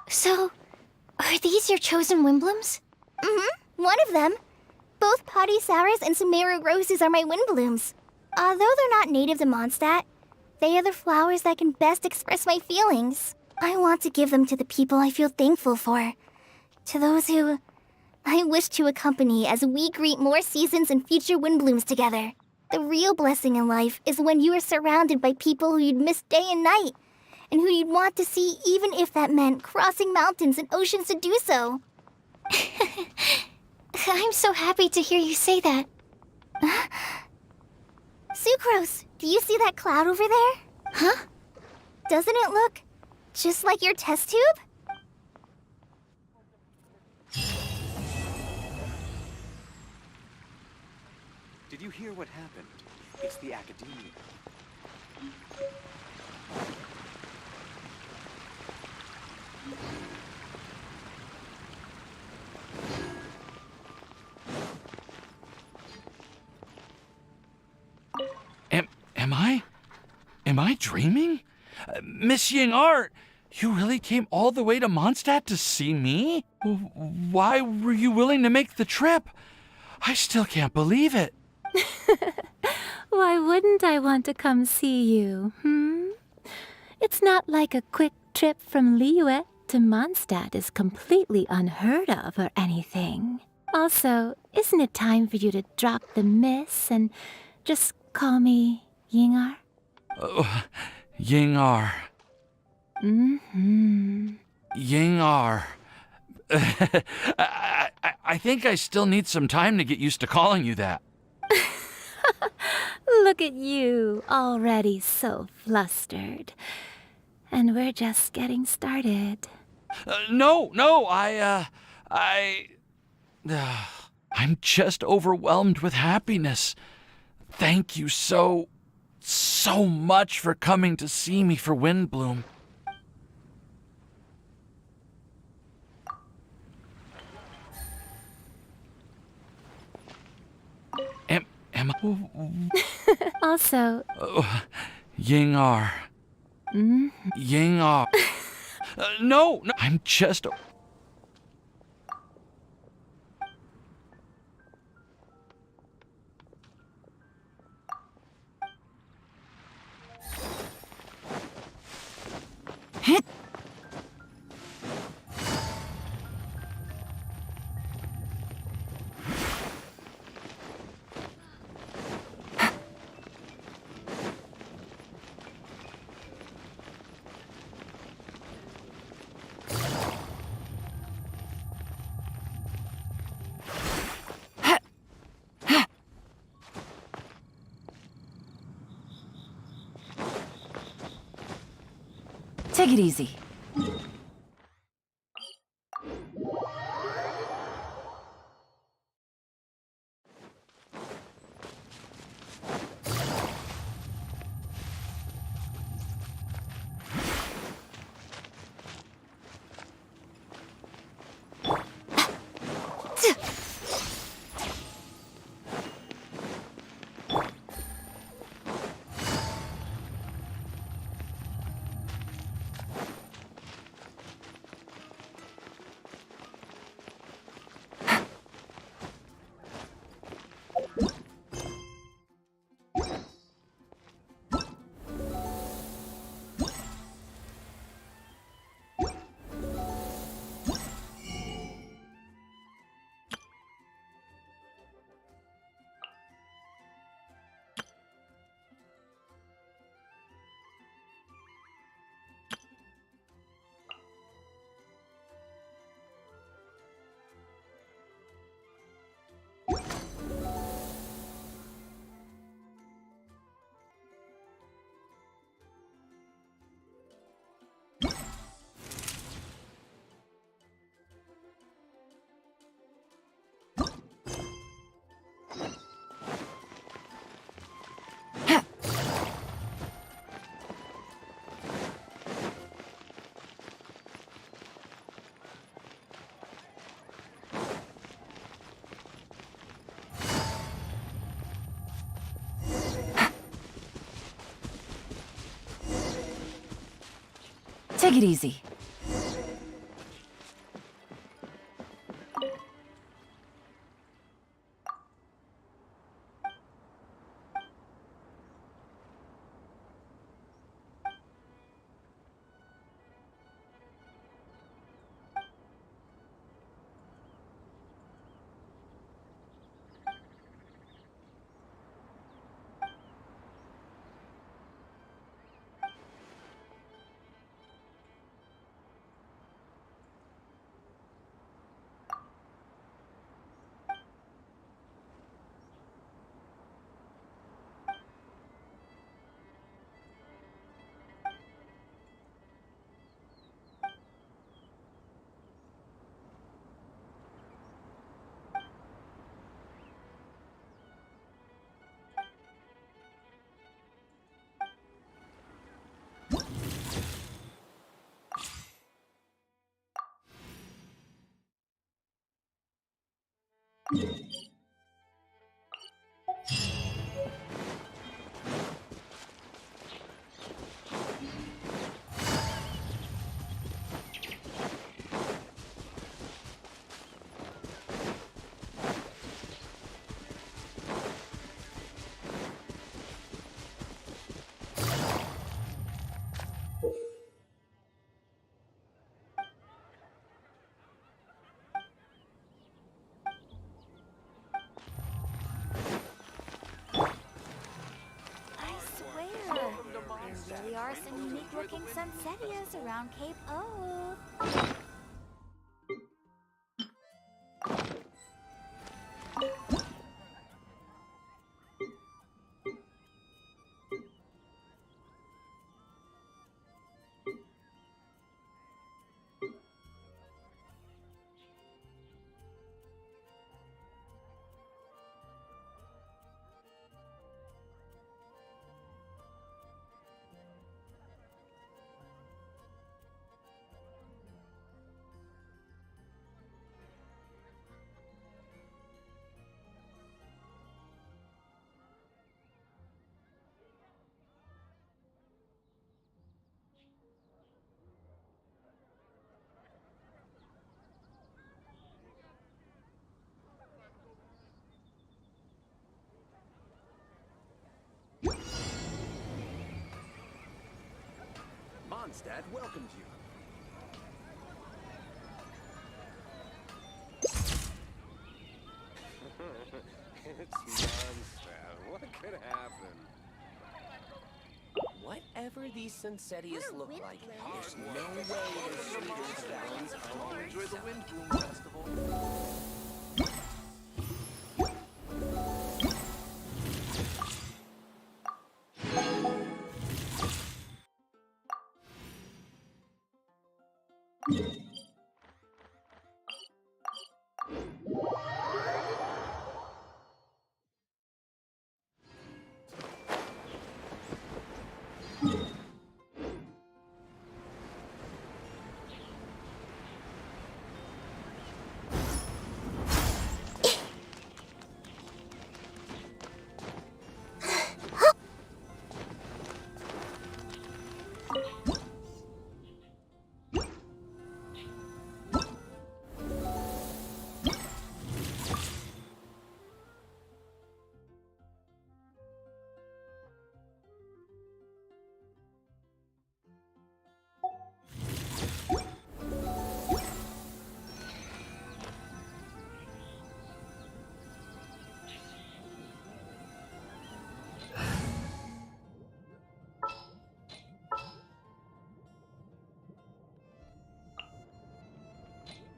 So, are these your chosen Windblooms? Mm-hmm, one of them. Both Padisaras and Sumeru roses are my Windblooms. Although they're not native to Mondstadt, they are the flowers that can best express my feelings. I want to give them to the people I feel thankful for. To those who I wish to accompany as we greet more seasons and future Windblooms together. The real blessing in life is when you are surrounded by people who you'd miss day and night, and who you'd want to see even if that meant crossing mountains and oceans to do so. I'm so happy to hear you say that. Sucrose, do you see that cloud over there? Huh? Doesn't it look just like your test tube? Did you hear what happened? It's the Academia. Am I dreaming? Miss Ying-Art, you really came all the way to Mondstadt to see me? Why were you willing to make the trip? I still can't believe it. Why wouldn't I want to come see you, It's not like a quick trip from Liyue to Mondstadt is completely unheard of or anything. Also, isn't it time for you to drop the miss and just call me Ying-Ar? Oh, Ying-Ar. Ying-Ar. I think I still need some time to get used to calling you that. Look at you, already so flustered. And we're just getting started. No, I'm just overwhelmed with happiness. Thank you so much for coming to see me for Windblume. Am I... Also... Ying-Ar. Ying-Ar. No, I'm just... Take it easy. Take it easy. I swear, there really are some unique-looking sunsettias around Cape Oath. Mondstadt welcomes you. It's Mondstadt. What could happen? Whatever these Sunsettias look like, there's no way they're sweeter than the ones on Enjoy the Windblume Festival.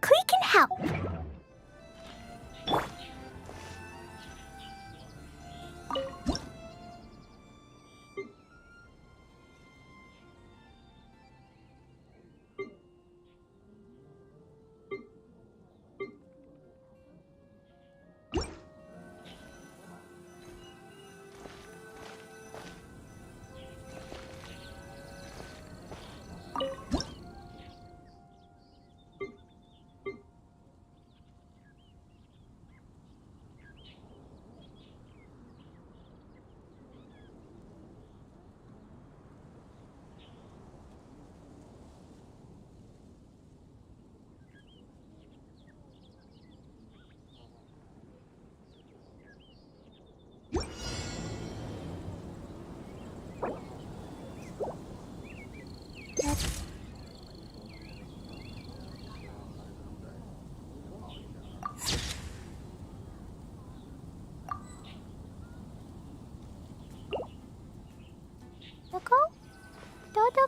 Klee can help. Loco? Dodo?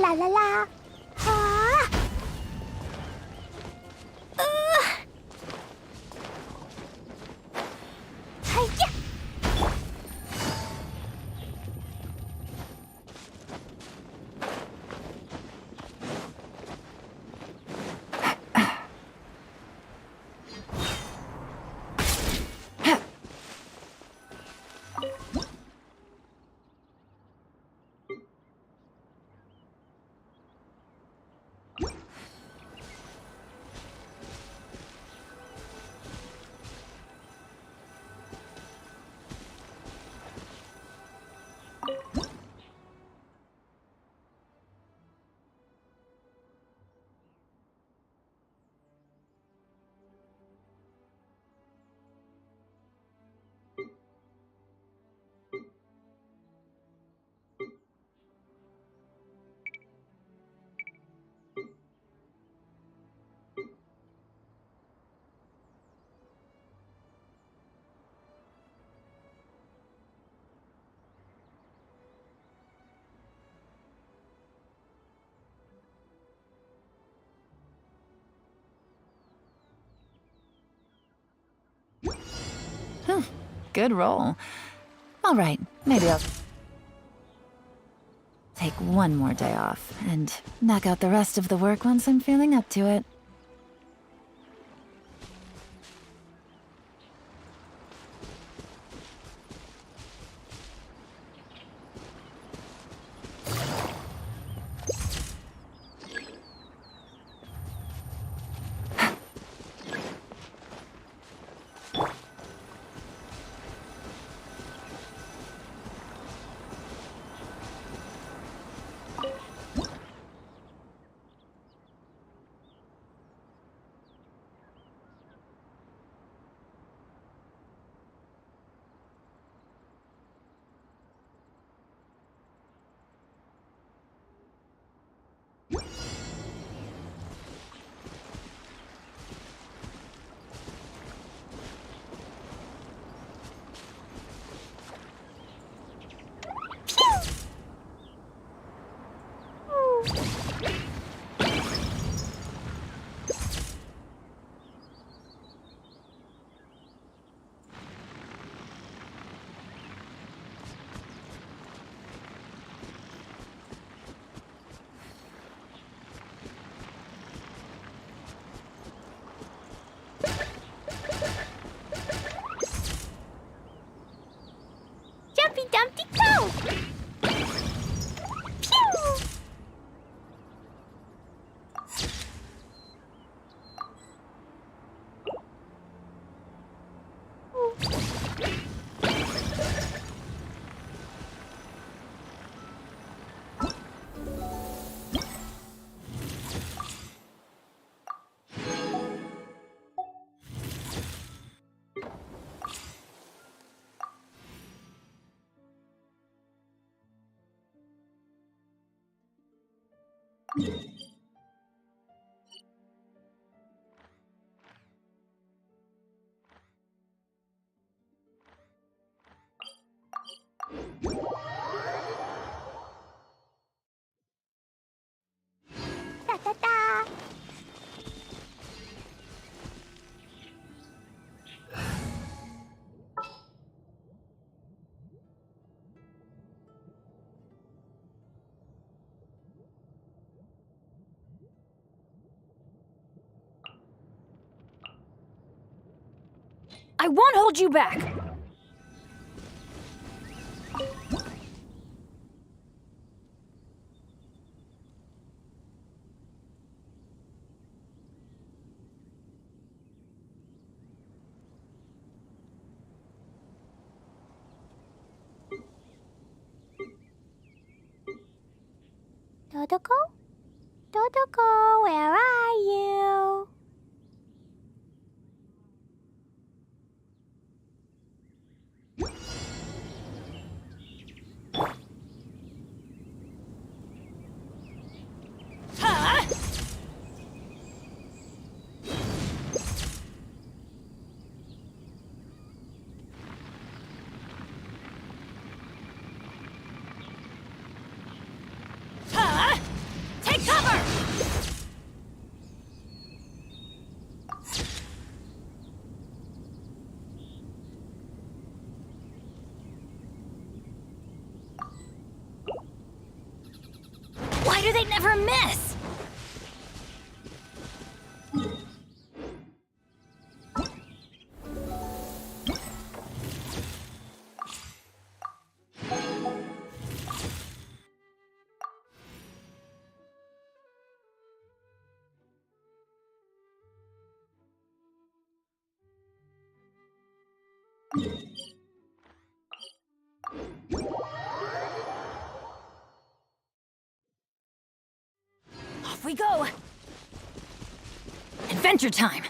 La la la. Ah. Hi-ya. Whew, good roll. All right, maybe I'll take one more day off and knock out the rest of the work once I'm feeling up to it. Jumpy Dumpty go! Pew! Da da da! I won't hold you back! Dodoko? Dodoko, where are you? Why do they never miss? Off we go! Adventure time!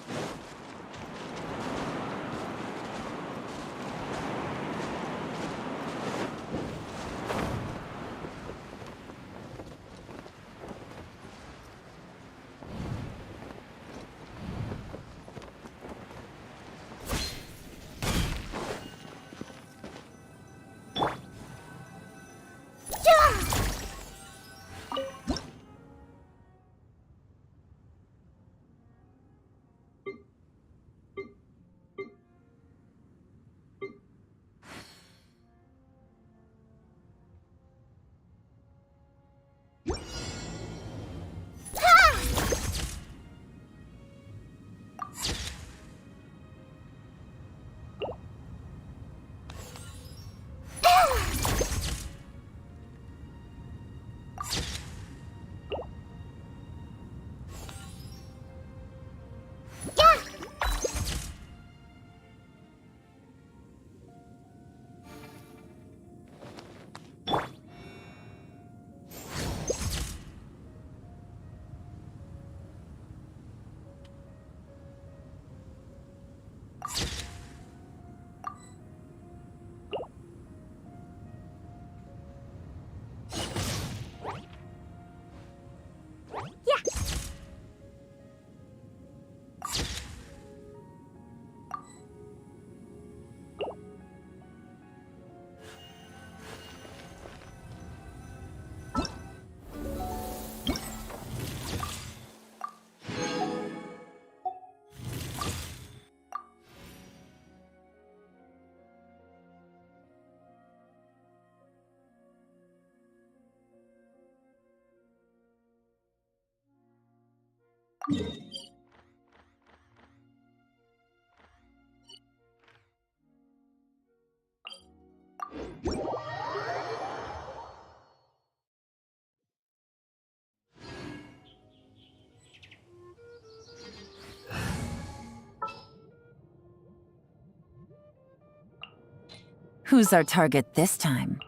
Who's our target this time?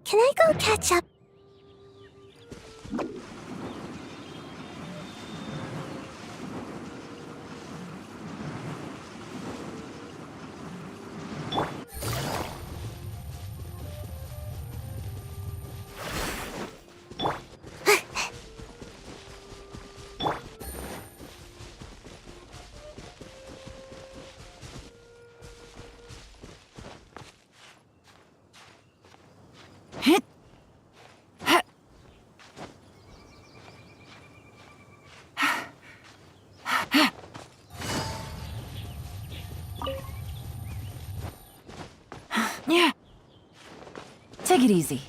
Can I go catch up? Yeah. Take it easy.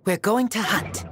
We're going to hunt.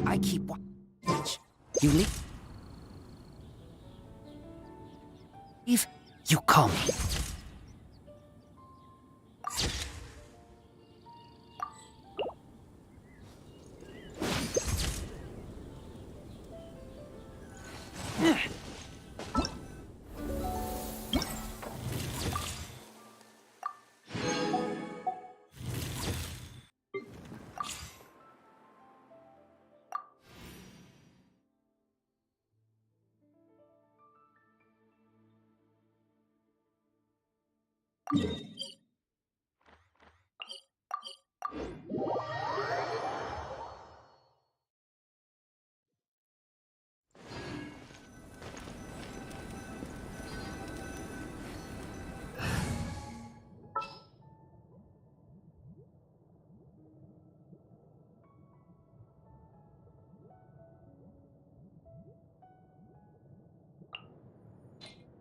I keep watch. You leave. You call me.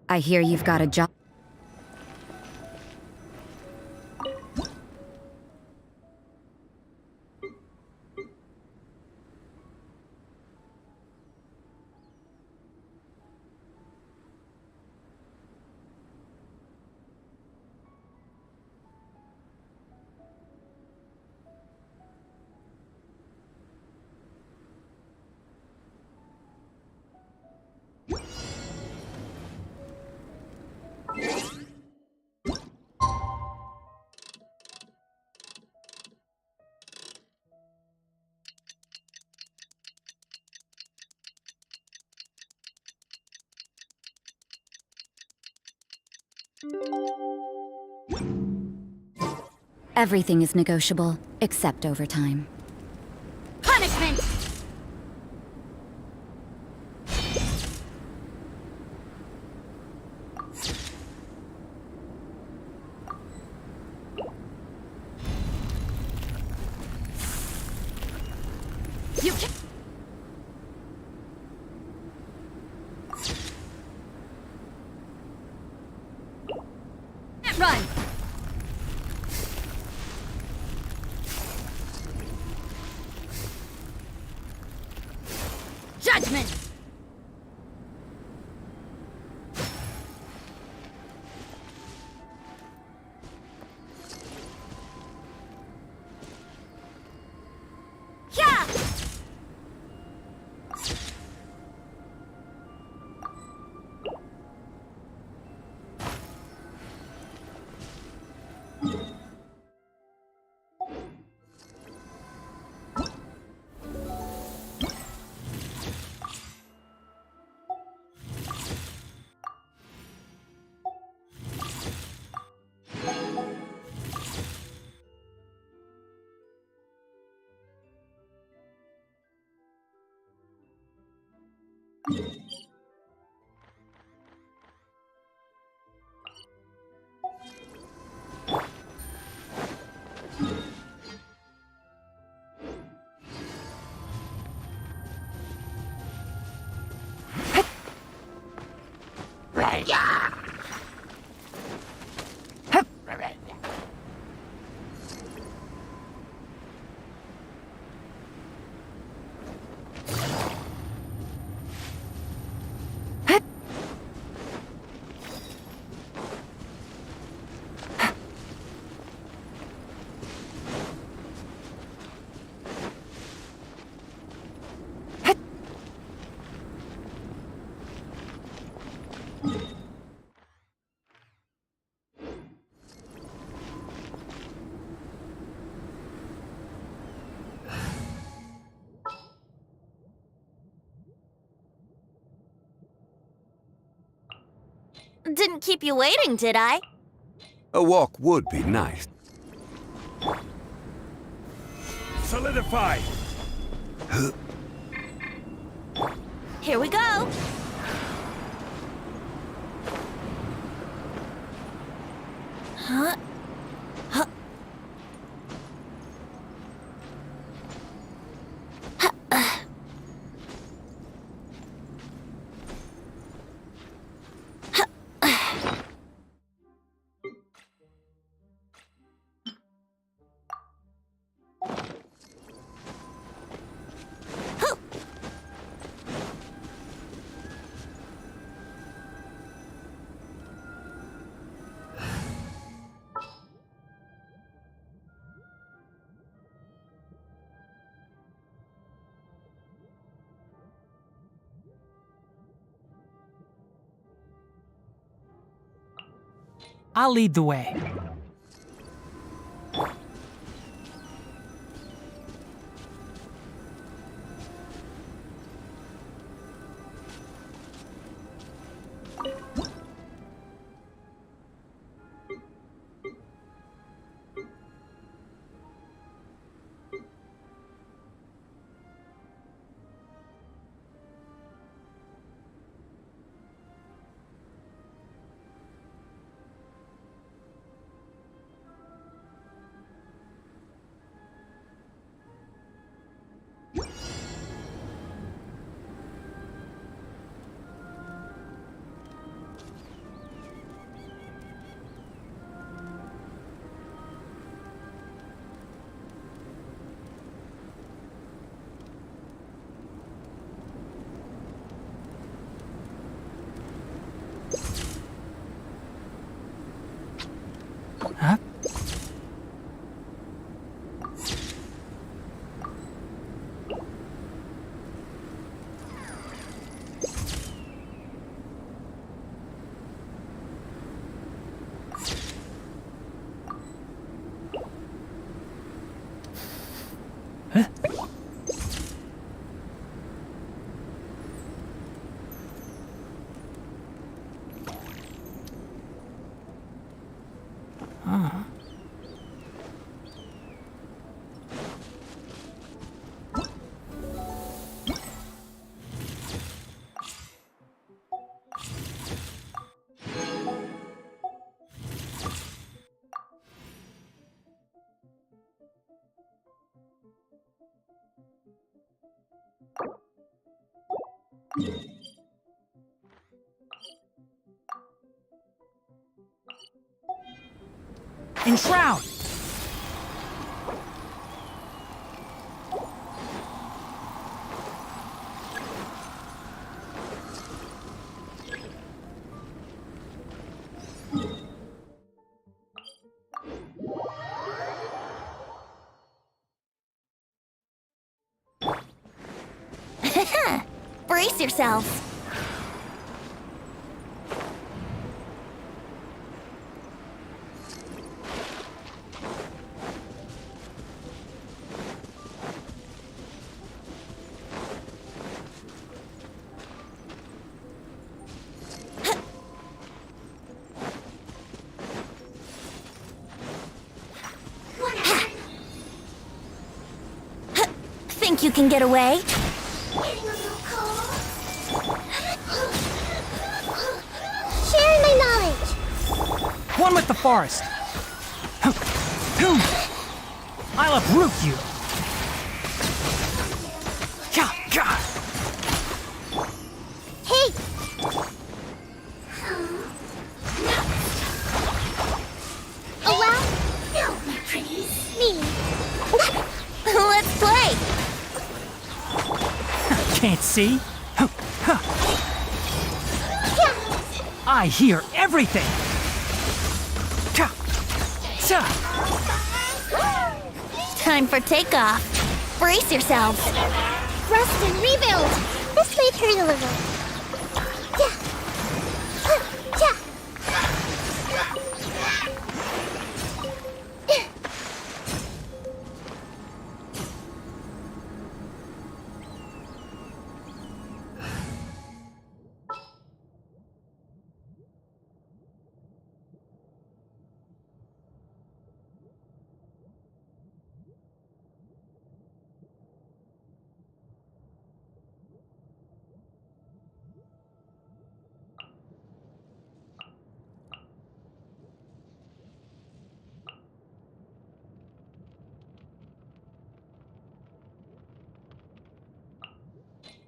I hear you've got a job. Everything is negotiable, except overtime. Punishment! You can... Run! Judgment! Yeah! Didn't keep you waiting, did I? A walk would be nice. Solidify! Here we go! Huh? Huh? I'll lead the way. Huh? Huh? Uh-huh. Enshroud! Brace yourselves. Think you can get away? Sharing my knowledge. One with the forest. I'll uproot you. Hey! Oh well. No, my pretties. Me. Let's play! Can't see? I hear everything! Time for takeoff. Brace yourselves. Rest and rebuild. This may hurt a little.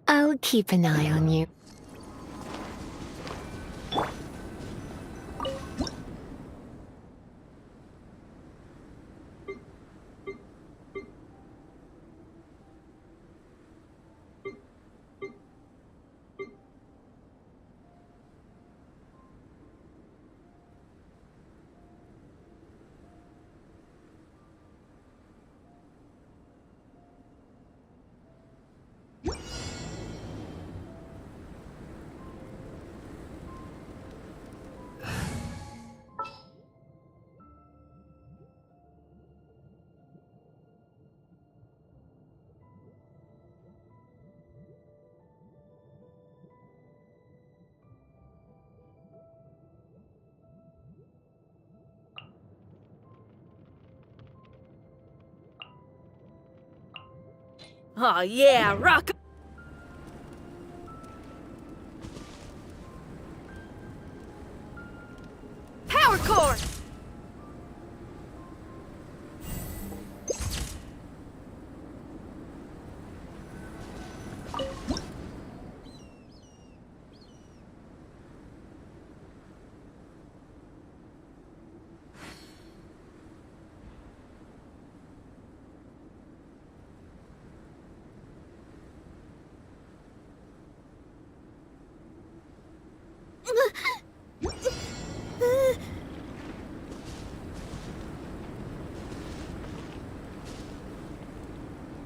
I'll keep an eye on you. Oh yeah, rock! Power core!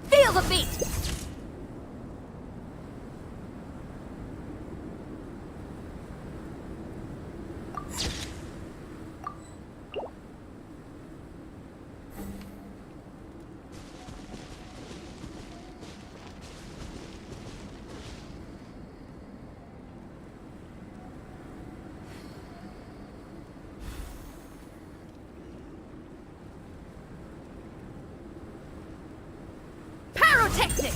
Feel the beat! Pyrotechnic!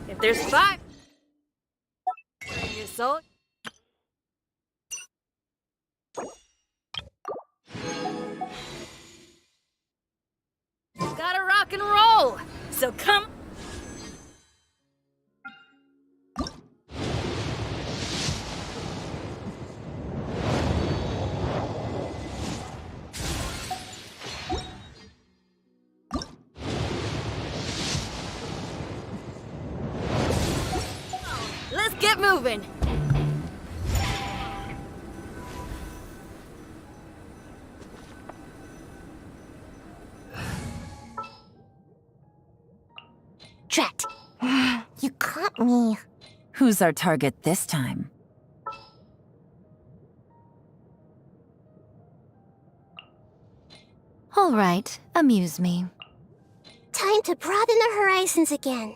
If there's 5 your soul. Gotta rock and roll! So come. Let's get moving! Drat. You caught me. Who's our target this time? All right, amuse me. Time to broaden the horizons again.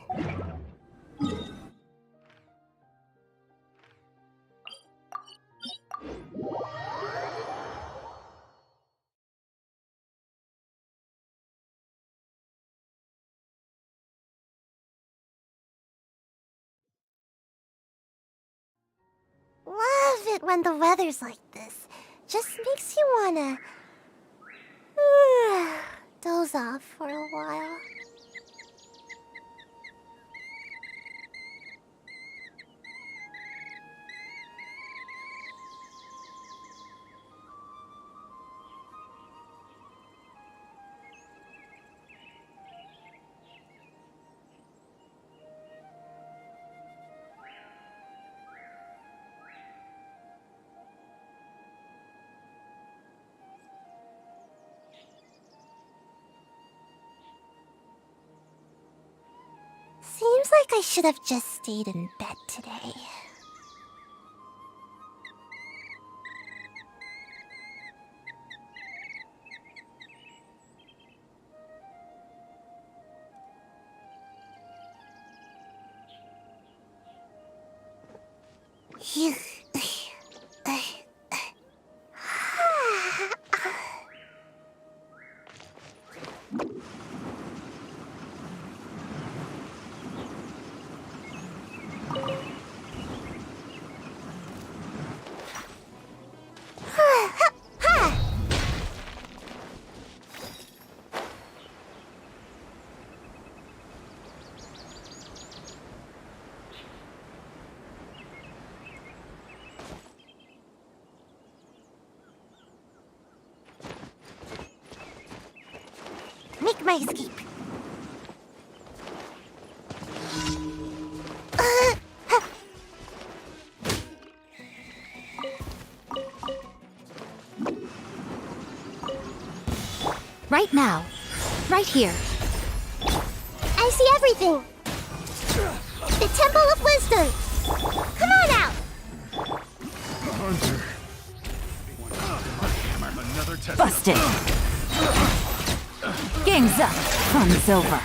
Love it when the weather's like this. Just makes you wanna doze off for a while. Seems like I should have just stayed in bed today. Make my escape. right now. Right here. I see everything. The Temple of Wisdom. Come on out. Busted! Game's up. Fun's over.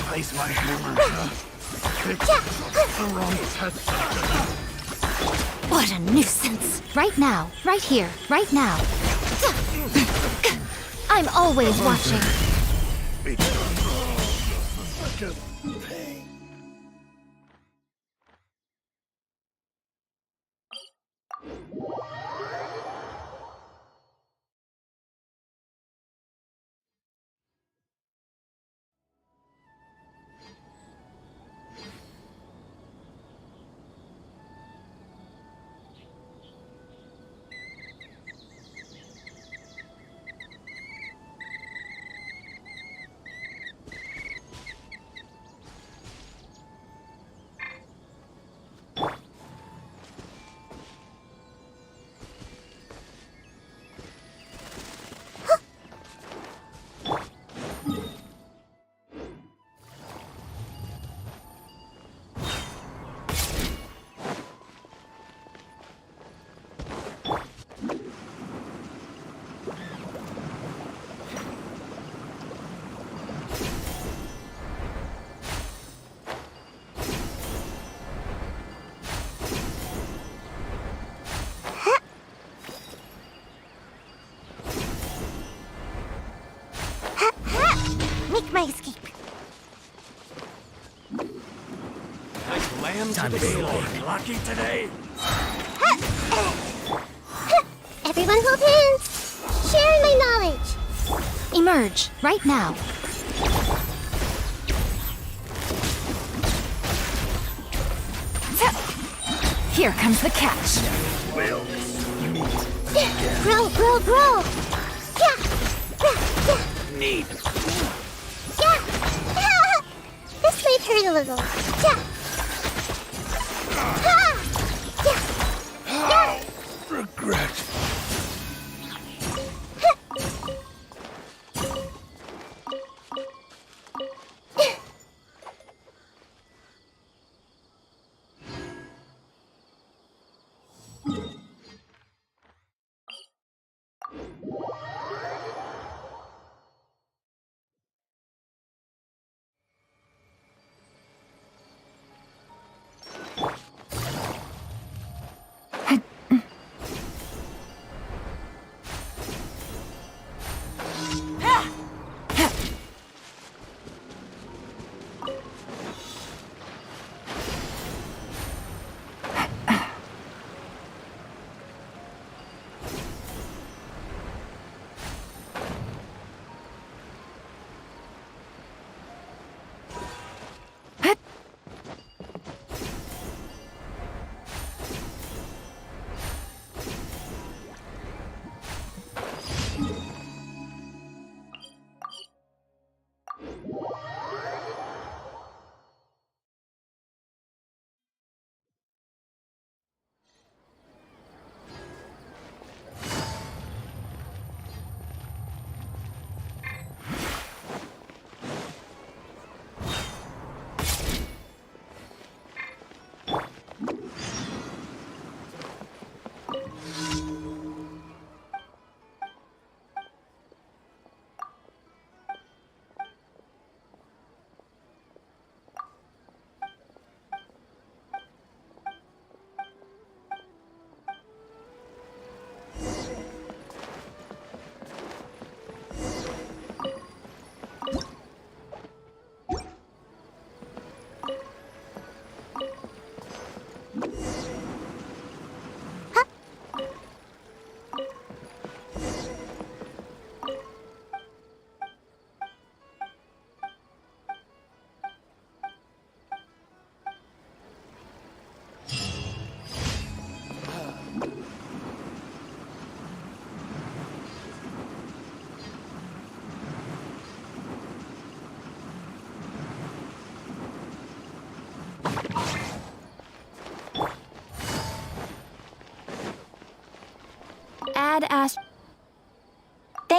Place my What a nuisance. Right now. Right here. Right now. I'm always watching. Make my escape. Time to be lucky today. Everyone hold hands. Share my knowledge. Emerge. Right now. Here comes the catch. Grow, grow, grow. Yeah. Need. Yeah. This might hurt a little. Yeah. Yeah. Regret.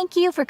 Thank you for